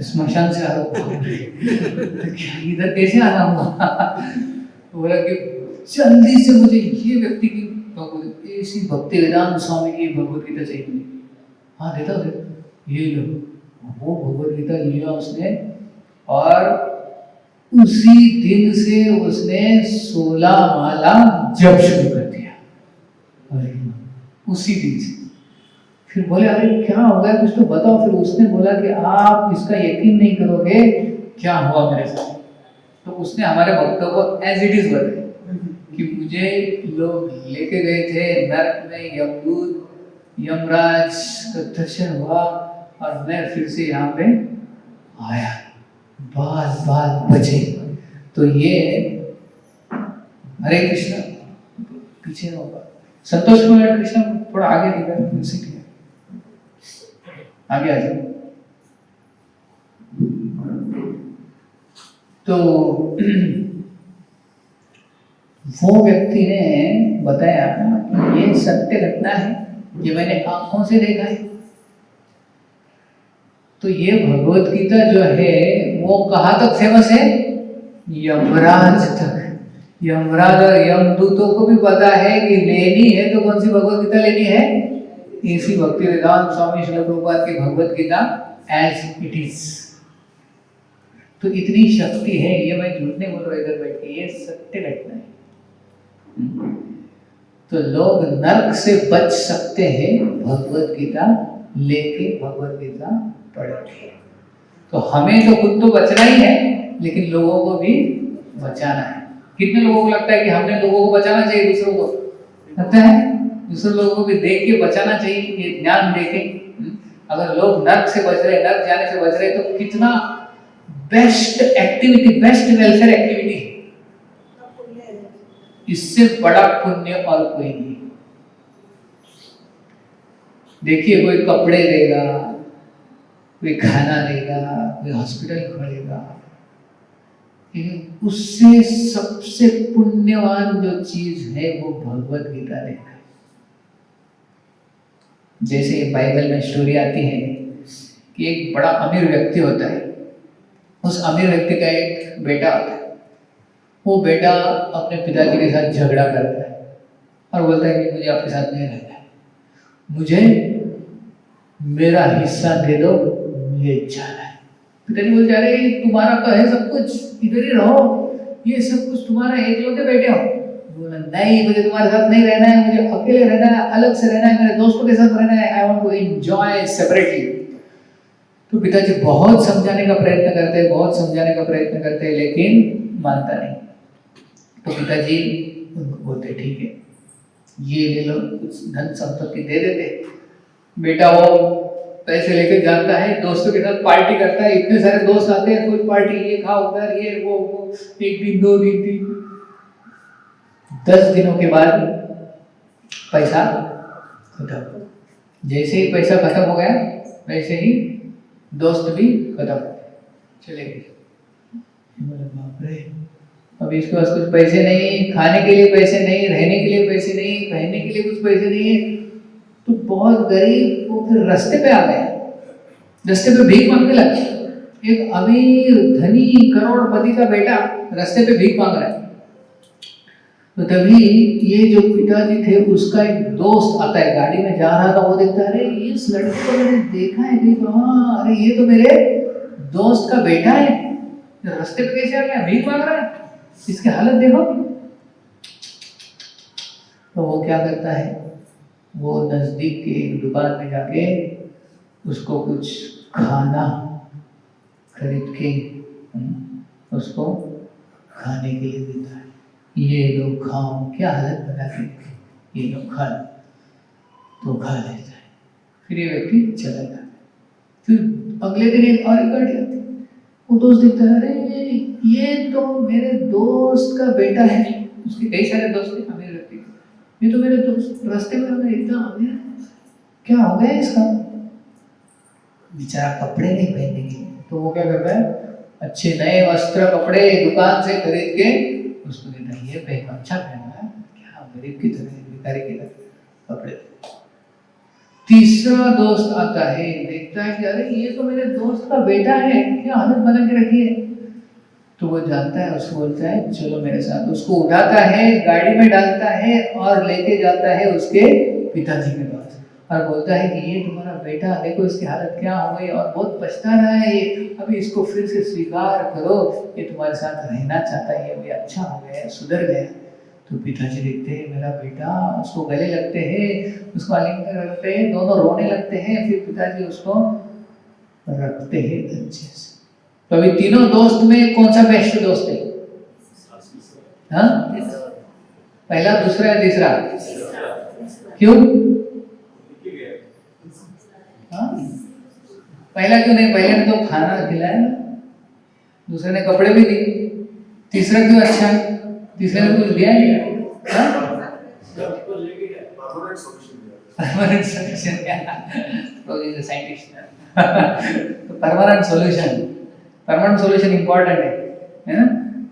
स्मशान से आ रहा हूँ। इधर कैसे आना हुआ? बोला कि जल्दी से मुझे ये व्यक्ति की ऐसी भक्ति वेदांत स्वामी की भगवत गीता चाहिए। हाँ देता हूँ, ये लो। वो भगवत गीता लिया उसने, और उसी दिन से उसने 16 माला जप शुरू कर दिया। अरे उसी दिन से। फिर बोले अरे क्या हो गया, कुछ तो बताओ। फिर उसने बोला कि आप इसका यकीन नहीं करोगे क्या हुआ मेरे साथ। तो उसने हमारे भक्तों को एज इट इज बताया कि मुझे लोग लेके गए थे नरक में, यमदूत यमराज का दर्शन हुआ, और मैं फिर से यहाँ पे आया, बाल बाल बचे। तो ये हरे कृष्ण पीछे होगा, संतोष कुमार कृष्ण थोड़ा आगे निकल सीखिए, आगे आ जाओ। तो वो व्यक्ति ने बताया कि ये सत्य घटना है, ये मैंने आंखों से देखा है। तो ये भगवत गीता जो है वो कहाँ तक फेमस है? यमराज तक। यमराज और यमदूतों को भी पता है कि लेनी है तो कौन सी भगवत गीता लेनी है? इसी भक्ति वेदांत स्वामी श्रील प्रभुपाद की Bhagavad Gita as it is. तो इतनी शक्ति है, ये मैं झूठ नहीं बोल रहा इधर बैठ के, ये सत्य घटना है। तो लोग नरक से बच सकते हैं भगवत गीता लेके, भगवत गीता पढ़ के। तो हमें तो खुद तो बचना ही है, लेकिन लोगों को भी बचाना है। कितने लोगों को लगता है कि हमने लोगों को बचाना चाहिए? दूसरों को लगता है दूसरे लोगों को भी देख के बचाना चाहिए, ये ज्ञान देके। अगर लोग नर्क से बच रहे, नर्क जाने से बच रहे, तो कितना best activity, best welfare activity है। इससे बड़ा पुण्य और कोई नहीं। देखिए कोई कपड़े देगा, कोई खाना देगा, कोई हॉस्पिटल खोलेगा, उससे सबसे पुण्यवान जो चीज है वो भगवत गीता देना है। जैसे बाइबल में स्टोरी आती है कि एक बड़ा अमीर व्यक्ति होता है, उस अमीर व्यक्ति का एक बेटा होता है। वो बेटा अपने पिताजी के साथ झगड़ा करता है और बोलता है कि मुझे आपके साथ नहीं रहना है, मुझे मेरा हिस्सा दे दो, मुझे जाना है। पिताजी बोलते अरे तुम्हारा तो है सब कुछ, इधर ही रहो, ये सब कुछ तुम्हारा, एकलौते बेटे हो। बोला नहीं, मुझे तुम्हारे साथ नहीं रहना है, मुझे अकेले रहना है, अलग से रहना है, मेरे दोस्तों के साथ रहना है, I want to enjoy separately. तो पिताजी बहुत समझाने का प्रयत्न करते हैं, बहुत समझाने का प्रयत्न करते हैं, लेकिन मानता नहीं। तो पिताजी उनको बोलते ठीक है, ये ले लो, कुछ धन संपत्ति दे देते। बेटा वो पैसे लेकर जाता है, दोस्तों के साथ पार्टी करता है, इतने सारे दोस्त आते हैं, कोई पार्टी, ये खाओ उधर, ये वो, एक दिन, 2 दिन, 3, 10 दिनों के बाद पैसा खत्म। जैसे ही पैसा खत्म हो गया, वैसे ही दोस्त भी खत्म चले गए। बाप रे, अब इसके पास कुछ पैसे नहीं, खाने के लिए पैसे नहीं, रहने के लिए पैसे नहीं, पहनने के लिए कुछ पैसे नहीं है, तो बहुत गरीब। वो फिर रास्ते पे आ गए, रास्ते पे भीख मांगने लगे। एक अमीर धनी करोड़पति का बेटा रास्ते पे भीख मांग रहा है। तो तभी ये जो पिताजी थे, उसका एक दोस्त आता है, गाड़ी में जा रहा था, वो देखता है अरे इस लड़के को मैंने देखा है कहीं, हाँ अरे ये तो मेरे दोस्त का बेटा है, रास्ते पे कैसे आ गया, भीख मांग रहा है, इसकी हालत देखो। तो वो क्या करता है, वो नजदीक के एक दुकान में जाके उसको कुछ खाना खरीद के उसको खाने के लिए देता है। ये लोग खाओ, क्या हालत बना के, ये लोग खा लो, तो खा लेता है। फिर ये व्यक्ति चला जाता है। फिर अगले दिन एक और गाड़ी आती है, वो दोस्त देखता है अरे ये तो मेरे दोस्त का बेटा है, उसके कई सारे दोस्त थे अमीर व्यक्ति, ये तो मेरे दोस्त रास्ते में आ गया, इतना अमीर, क्या हो गया इसका, बेचारा कपड़े नहीं पहनने के। तो वो क्या करता है, अच्छे नए वस्त्र कपड़े दुकान से खरीद के उसको देता है, ये पहनो, अच्छा पहनो है, क्या गरीब की तरह भिखारी की तरह कपड़े। तीसरा दोस्त आता है, देखता है कि अरे ये तो मेरे दोस्त का बेटा है, क्या हालत बना के रखी है। तो वो जानता है, उसको बोलता है चलो मेरे साथ, उसको उठाता है, गाड़ी में डालता है और लेके जाता है उसके पिताजी के पास और बोलता है कि ये तुम्हारा बेटा, देखो इसकी हालत क्या हो गई और बहुत पछता रहा है ये, अभी इसको फिर से स्वीकार करो, ये तुम्हारे साथ रहना चाहता है, ये अभी अच्छा हो गया, सुधर गया। तो पिताजी देखते हैं मेरा बेटा, उसको गले लगते हैं, उसको आलिंगन करते हैं, दोनों रोने लगते हैं, फिर पिताजी उसको रखते हैं अच्छे से। तो अभी तीनों दोस्त में कौन सा बेस्ट दोस्त है? हाँ, पहला, दूसरा या तीसरा? क्यों? हाँ, पहला क्यों नहीं? पहले ने तो खाना खिलाया ना, दूसरे ने कपड़े भी दिए, तीसरा क्यों अच्छा है? तीसरे ने कुछ दिया नहीं। परमानेंट सॉल्यूशन साइंटिस्ट तो परमानेंट सॉल्यूशन इम्पोर्टेंट है ना।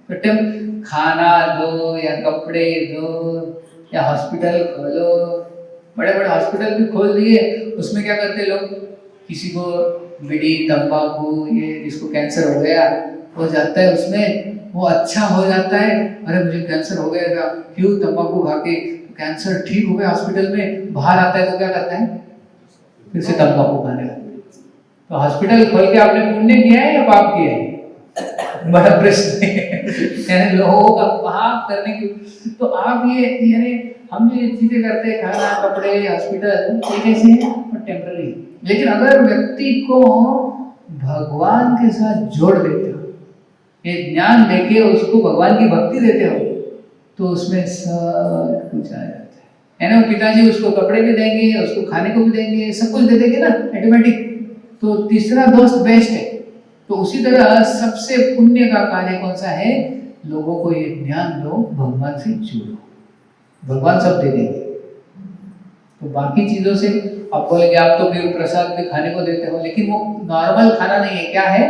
तो टिम खाना दो या कपड़े दो या हॉस्पिटल खोलो, बड़े बड़े हॉस्पिटल भी खोल दिए, उसमें क्या करते लोग, किसी को बीड़ी तंबाकू, ये जिसको कैंसर हो गया वो जाता है उसमें, वो अच्छा हो जाता है, अरे मुझे कैंसर हो गया था, क्यों तंबाकू खा के, कैंसर ठीक हो गया हॉस्पिटल में, बाहर आता है तो क्या करता है, फिर से तंबाकू खाने लगता है। तो हॉस्पिटल खोल के आपने पुण्य किया है या पाप किया है? बड़ा प्रश्न है लोगों का पाप करने की। तो आप ये यानी हम जो ये चीजें करते हैं, खाना कपड़े हॉस्पिटल, ये कैसे है और टेम्पररी। लेकिन अगर व्यक्ति को भगवान के साथ जोड़ देते हो, ये ज्ञान देके उसको भगवान की भक्ति देते हो, तो उसमें सब कुछ आ जाता है ना। पिताजी उसको कपड़े भी देंगे, उसको खाने को भी देंगे, सब कुछ दे देंगे ना ऑटोमेटिक। तो तीसरा दोस्त बेस्ट है। तो उसी तरह सबसे पुण्य का कार्य कौन सा है? लोगों को ये ज्ञान दो, भगवान से जुड़ो, भगवान सब दे देंगे। तो बाकी चीजों से आप बोलेंगे आप तो फिर प्रसाद भी खाने को देते हो, लेकिन वो नॉर्मल खाना नहीं है, क्या है?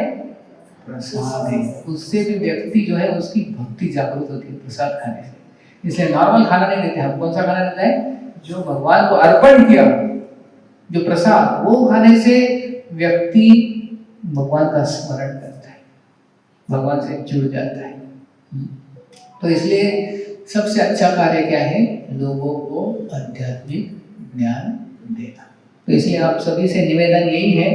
प्रसाद है। उससे भी व्यक्ति जो है उसकी भक्ति जागृत होती है प्रसाद खाने से। इसलिए नॉर्मल खाना नहीं देते हम। कौन सा खाना देते हैं? जो भगवान को अर्पण किया, जो प्रसाद, वो खाने से व्यक्ति भगवान का स्मरण करता है, भगवान से जुड़ जाता है। तो इसलिए सबसे अच्छा कार्य क्या है? लोगों को आध्यात्मिक ज्ञान देना। तो इसलिए आप सभी से निवेदन यही है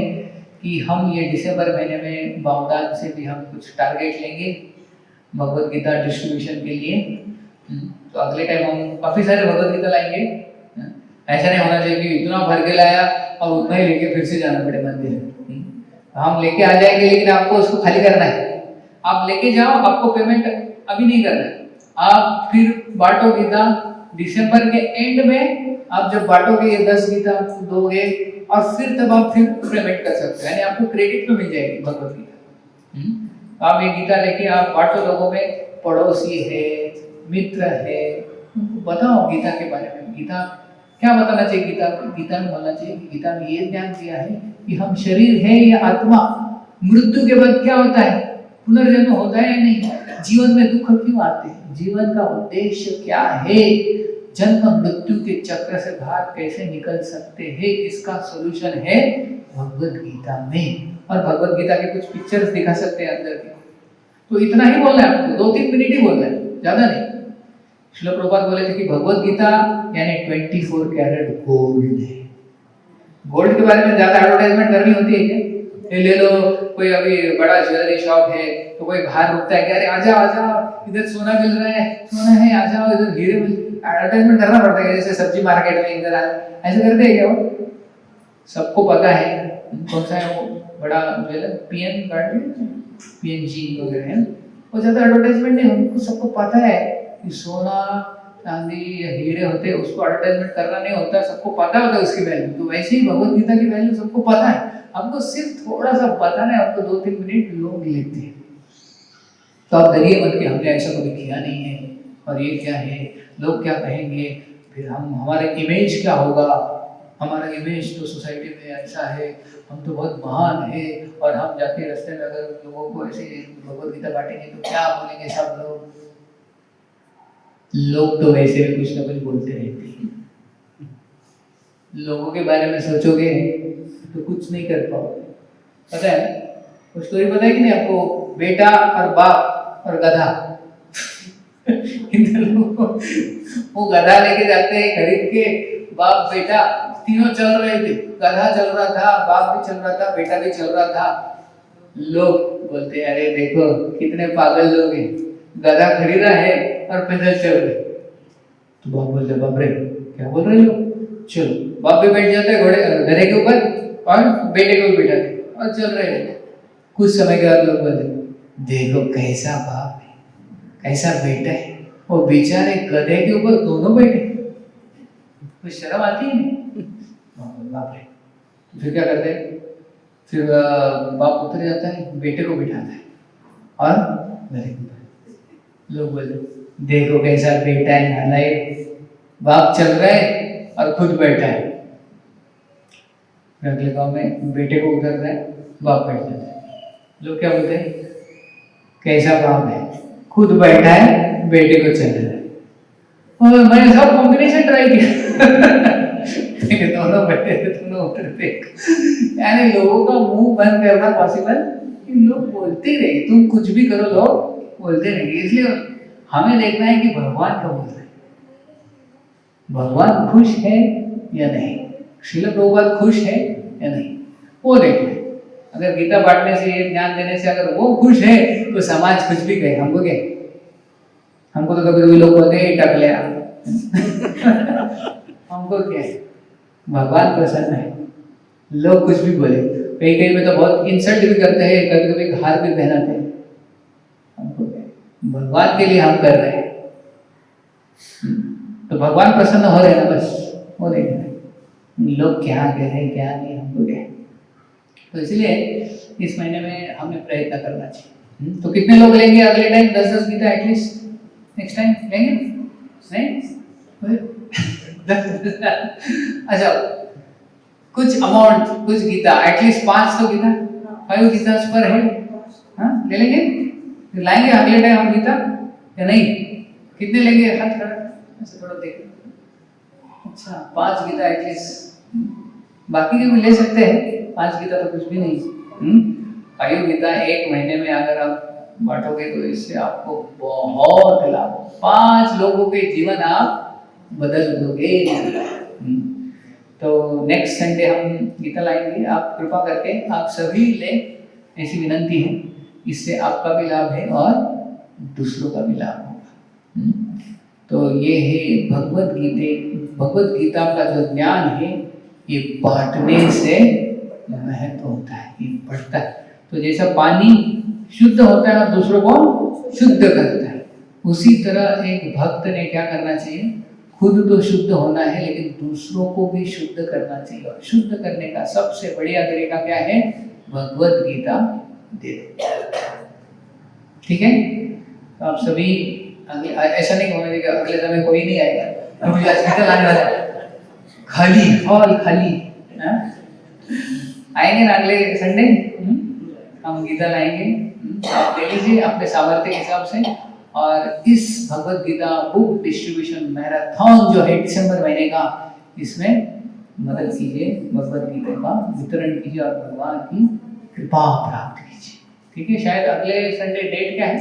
कि हम ये दिसंबर महीने में बावदान से भी हम कुछ टारगेट लेंगे भगवत गीता डिस्ट्रीब्यूशन के लिए। तो अगले टाइम हम काफ़ी सारे भगवत गीता लाएंगे। ऐसा नहीं होना चाहिए कि इतना भर के लाया और उतना ही लेके फिर से जाना पड़े मंदिर। हम लेके आ जाएंगे, लेकिन आपको उसको खाली करना है। आप लेके जाओ, आपको पेमेंट अभी नहीं करना है, आप फिर बांटो गीता। दिसंबर के एंड में आप जब बांटोगे ये 10 गीता दोगे और फिर तब आप फिर पेमेंट कर सकते हो, यानी आपको क्रेडिट में मिल जाएगी भगवत गीता। आप ये गीता लेके आप बांटो लोगों में, पड़ोसी है, मित्र है, उनको बताओ गीता के बारे में। गीता क्या बताना चाहिए? गीता में बोलना चाहिए कि गीता में ये ज्ञान दिया है कि हम शरीर है या आत्मा, मृत्यु के बाद क्या होता है, पुनर्जन्म होता है या नहीं, जीवन में दुख क्यों आते हैं, जीवन का उद्देश्य क्या है, जन्म मृत्यु के चक्र से बाहर कैसे निकल सकते हैं, इसका सॉल्यूशन है भगवत गीता में। और भगवत गीता के कुछ पिक्चर्स दिखा सकते हैं अंदर के। तो इतना ही बोलना है आपको, 2-3 मिनट ही बोलना है, ज्यादा नहीं। श्रील प्रभुपाद बोले थे कि भगवत गीता यानी 24 कैरेट गोल्ड है। गोल्ड के बारे में ज्यादा एडवर्टाइजमेंट करनी होती है क्या? ये ले लो, कोई अभी बड़ा ज्वेलरी शॉप है तो कोई बाहर रुकता है कि अरे आजा आजा, इधर सोना मिल रहा है, सोना है, आ जाओ इधर हीरे मिल, एडवर्टाइजमेंट करना पड़ता है। जैसे सब्जी मार्केट में इधर ऐसे करते हैं क्या? वो सबको पता है कौन सा है वो बड़ा ज्वेलर, PNG वगैरह है, वो ज्यादा एडवर्टाइजमेंट नहीं, उनको सबको पता है कि सोना चांदी हीरे होते हैं, उसको एडवर्टाइजमेंट करना नहीं होता, सबको पता होता है उसकी वैल्यू। तो वैसे ही भगवत गीता की वैल्यू सबको पता है, हमको सिर्फ थोड़ा सा बताना है, आपको 2-3 मिनट लोग लेते हैं। तो आप डरिए मत कि हमने ऐसा कभी किया नहीं है और ये क्या है, लोग क्या कहेंगे, फिर हम हमारा इमेज क्या होगा, हमारा इमेज तो सोसाइटी में ऐसा है, हम तो बहुत महान है, और हम जाके रास्ते में अगर लोगों को ऐसे भगवत गीता बांटेंगे तो क्या बोलेंगे सब लोग। लोग तो वैसे भी कुछ ना कुछ बोलते रहते हैं। लोगों के बारे में सोचोगे तो कुछ नहीं कर पाओगे। पता है वो स्टोरी पता है कि नहीं आपको? बेटा और बाप और गधा इन दोनों को वो गधा लेके जाते हैं खरीद के, बाप बेटा तीनों चल रहे थे, गधा चल रहा था, बाप भी चल रहा था, बेटा भी चल रहा था। लोग बोलते हैं अरे देखो कितने पागल लोग हैं, गधा खरीदा है और पैदल चल रहे। तो बाप बोलते बाप रे क्या बोल रहे हो, चलो। बाप भी बैठ जाते हैं घोड़े गधे के ऊपर और बेटे को भी बैठाते और चल रहे हैं। कुछ समय के बाद लोग बोलते देखो कैसा बाप है, कैसा बेटा है, वो बेचारे गधे के ऊपर दोनों बैठे। कुछ शर्म आती है नहीं? बाप रे। फिर क्या करते हैं? फिर बाप उतर जाता है, बेटे को बिठाता है और गधे के ऊपर। लोग बोलते देखो कैसा बेटा है नालायक, बाप चल रहा है और खुद बैठा है। अगले गांव में बेटे को उतर रहा है, बाप बैठ जाता है। लोग क्या बोलते हैं कैसा बाप है, खुद बैठा है, बेटे को चल रहा है। और मैंने सब कॉम्बिनेशन ट्राई किया दोनों बैठे थे दोनों उतरते। यानी लोगों का मुंह बंद करना पॉसिबल, लोग बोलते रहे, तुम कुछ भी करो लोग बोलते रहेंगे। इसलिए हमें देखना है कि भगवान क्या बोल रहे हैं, भगवान खुश है या नहीं, श्रील प्रभुपाद खुश है या नहीं, वो देखना है। अगर गीता बांटने से, ये ज्ञान देने से अगर वो खुश है तो समाज कुछ भी कहे, हमको क्या, हमको तो कभी कभी लोग बोलते हैं टक ले हमको क्या है, भगवान प्रसन्न है, लोग कुछ भी बोले। कई कई में तो बहुत इंसल्ट भी करते हैं, कभी कभी हार भी पहनाते हैं, हमको क्या, भगवान के लिए हम कर रहे हैं। तो भगवान प्रसन्न हो रहे हैं ना, बस वो देखना है, लोग क्या कह रहे हैं क्या नहीं, हमको क्या। तो इसलिए इस महीने में हमें प्रयत्न करना चाहिए। तो कितने लोग लेंगे अगले time 10-10 Gita at least next time लेंगे? नहीं अच्छा कुछ अमाउंट, कुछ गीता एटलीस्ट 5 तो गीता, 5 गीता पर है, हाँ ले लेंगे? लाएंगे अगले टाइम हम गीता या नहीं? कितने लेंगे हाथ खड़ा? अच्छा थोड़ा देख, अच्छा 5 गीता एटलीस्ट, बाकी के भी ले सकते हैं, 5 गीता तो कुछ भी नहीं। 5 गीता एक महीने में अगर आप बांटोगे तो इससे आपको बहुत लाभ, 5 लोगों के जीवन आप बदल दोगे। तो नेक्स्ट संडे हम गीता लाएंगे, आप कृपा करके आप सभी ले, ऐसी विनंती है, इससे आपका भी लाभ है और दूसरों का भी लाभ होगा। तो ये है भगवत गीता का जो ज्ञान है ये बांटने से महत्व होता है, ये बढ़ता है। तो जैसा पानी शुद्ध होता है और दूसरों को शुद्ध करता है, उसी तरह एक भक्त ने क्या करना चाहिए, खुद तो शुद्ध होना है लेकिन दूसरों को भी शुद्ध करना चाहिए। और शुद्ध करने का सबसे बढ़िया तरीका क्या है, भगवत गीता दे दो। ठीक है? तो आप सभी ऐसा नहीं होने देगा अगले समय कोई नहीं आएगा, मुझे आज गीता लाने वाला खाली हॉल खाली, आएंगे ना अगले संडे हम गीता लाएंगे। आप ले लीजिए अपने सामर्थ्य के हिसाब से, और इस Bhagavad Gita book distribution marathon जो है दिसंबर महीने का, इसमें मदद कीजिए, भगवत गीता का वितरण कीजिए और भगवान की कृपा प्राप्त कीजिए। ठीक है? शायद अगले संडे डेट क्या है,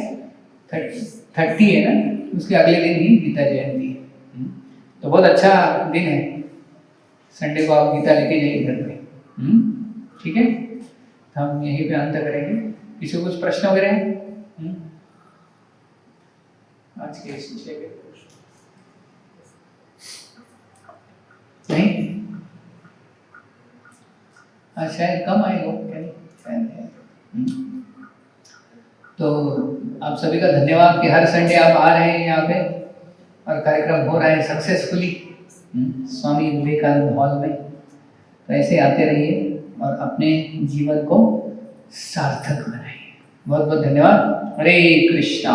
30 है ना, उसके अगले दिन ही गीता जयंती है। तो बहुत अच्छा दिन है, संडे को आप गीता लेके जाइए घर पे। ठीक है? तो हम यहीं पे अंत करेंगे। किसी को कुछ प्रश्न वगैरह है आज के इस विषय पे? नहीं, आज शायद कम आए लोग, तो आप सभी का धन्यवाद कि हर संडे आप आ रहे हैं यहाँ पे और कार्यक्रम हो रहा है सक्सेसफुली स्वामी विवेकानंद हॉल में। तो ऐसे आते रहिए और अपने जीवन को सार्थक बनाइए। बहुत बहुत धन्यवाद। हरे कृष्णा।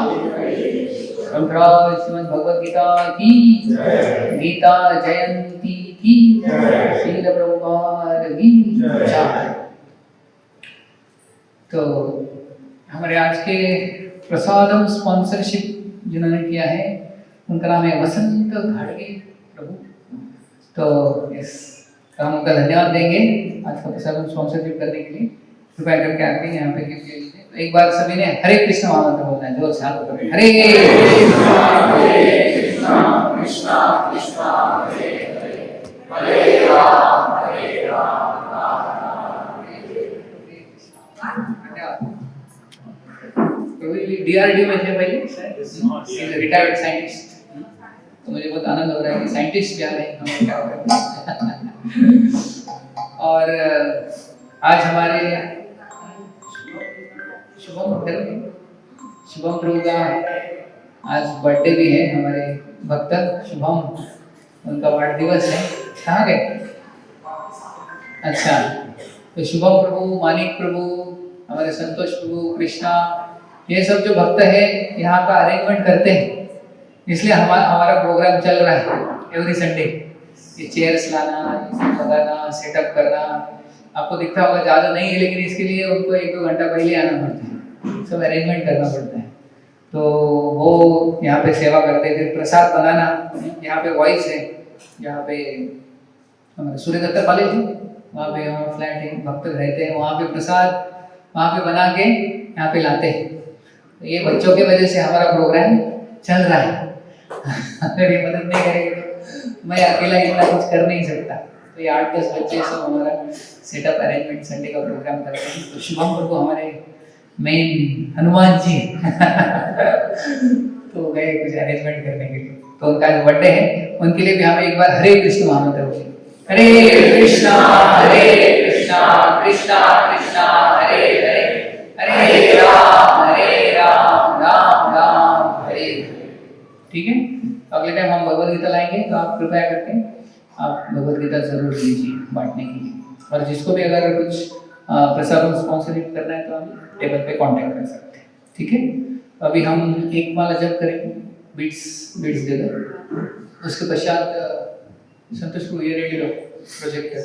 श्रीमद् भगवद गीता की, गीता जयंती की, श्रील प्रभुपाद की जय। तो हमारे आज के प्रसादम स्पॉन्सरशिप जिन्होंने किया है उनका नाम है वसंत घाड़गे प्रभु। तो यस, तो हम उनका धन्यवाद देंगे आज का प्रसाद स्पॉन्सरशिप करने के लिए। कृपया करके आके यहाँ पे गिफ्ट ले लीजिए। तो एक बार सभी ने हरे कृष्ण महामंत्र बोलना है, जोर से हाथ ऊपर, हरे कृष्णा कृष्णा कृष्णा हरे हरे, हरे राम राम राम हरे हरे। धन्यवाद। DRDO में थे पहले, रिटायर्ड साइंटिस्ट। तो मुझे बहुत आनंद हो रहा है कि साइंटिस्ट भी आ रहे हैं, हम क्या करें। और आज हमारे शुभम प्रभु का आज बर्थडे भी है। हमारे भक्त शुभम, उनका वार्ड दिवस है। कहाँ गए? अच्छा, तो शुभम प्रभु, मानिक प्रभु, हमारे संतोष प्रभु, कृष्णा, ये सब जो भक्त है यहाँ का अरेंजमेंट करते हैं, इसलिए हमारा प्रोग्राम चल रहा है एवरी संडे। ये चेयर्स लाना, लगाना, सेटअप करना, आपको दिखता होगा ज़्यादा नहीं है, लेकिन इसके लिए उनको 1-2 घंटा पहले आना पड़ता है, सब अरेंजमेंट करना पड़ता है। तो वो यहाँ पे सेवा करते हैं। फिर प्रसाद बनाना, यहाँ पे वॉइस है, यहाँ पे हमारे सूर्य दत्ता कॉलेज है, वहाँ पे हमारा फ्लैट है, भक्त रहते हैं, वहाँ पे प्रसाद वहाँ पे बना के यहाँ पे लाते हैं। तो ये बच्चों की वजह से हमारा प्रोग्राम चल रहा है। अगर ये मदद नहीं करेंगे तो मैं अकेला इतना कुछ कर नहीं सकता। तो ये 8-10 बच्चे सब हमारा सेटअप अरेंजमेंट संडे का प्रोग्राम करते हैं। तो शुभम प्रभु हमारे मेन हनुमान जी तो गए कुछ अरेंजमेंट करने के लिए। तो उनका जो बर्थडे है उनके लिए भी हम एक बार हरे कृष्ण महामंत्र बोलें, हरे कृष्णा कृष्णा कृष्णा हरे हरे, हरे राम राम राम हरे हरे। ठीक है, अगले टाइम हम भगवद गीता लाएंगे, तो आप कृपया करके आप भगवद गीता जरूर लीजिए बांटने के लिए। और जिसको भी अगर कुछ प्रसाद स्पॉन्सरशिप करना है तो हम टेबल पे कांटेक्ट कर सकते हैं। ठीक है, तो अभी हम एक माला जप करेंगे, बीट्स देकर। उसके पश्चात संतोष को ये रेडी लो प्रोजेक्टर।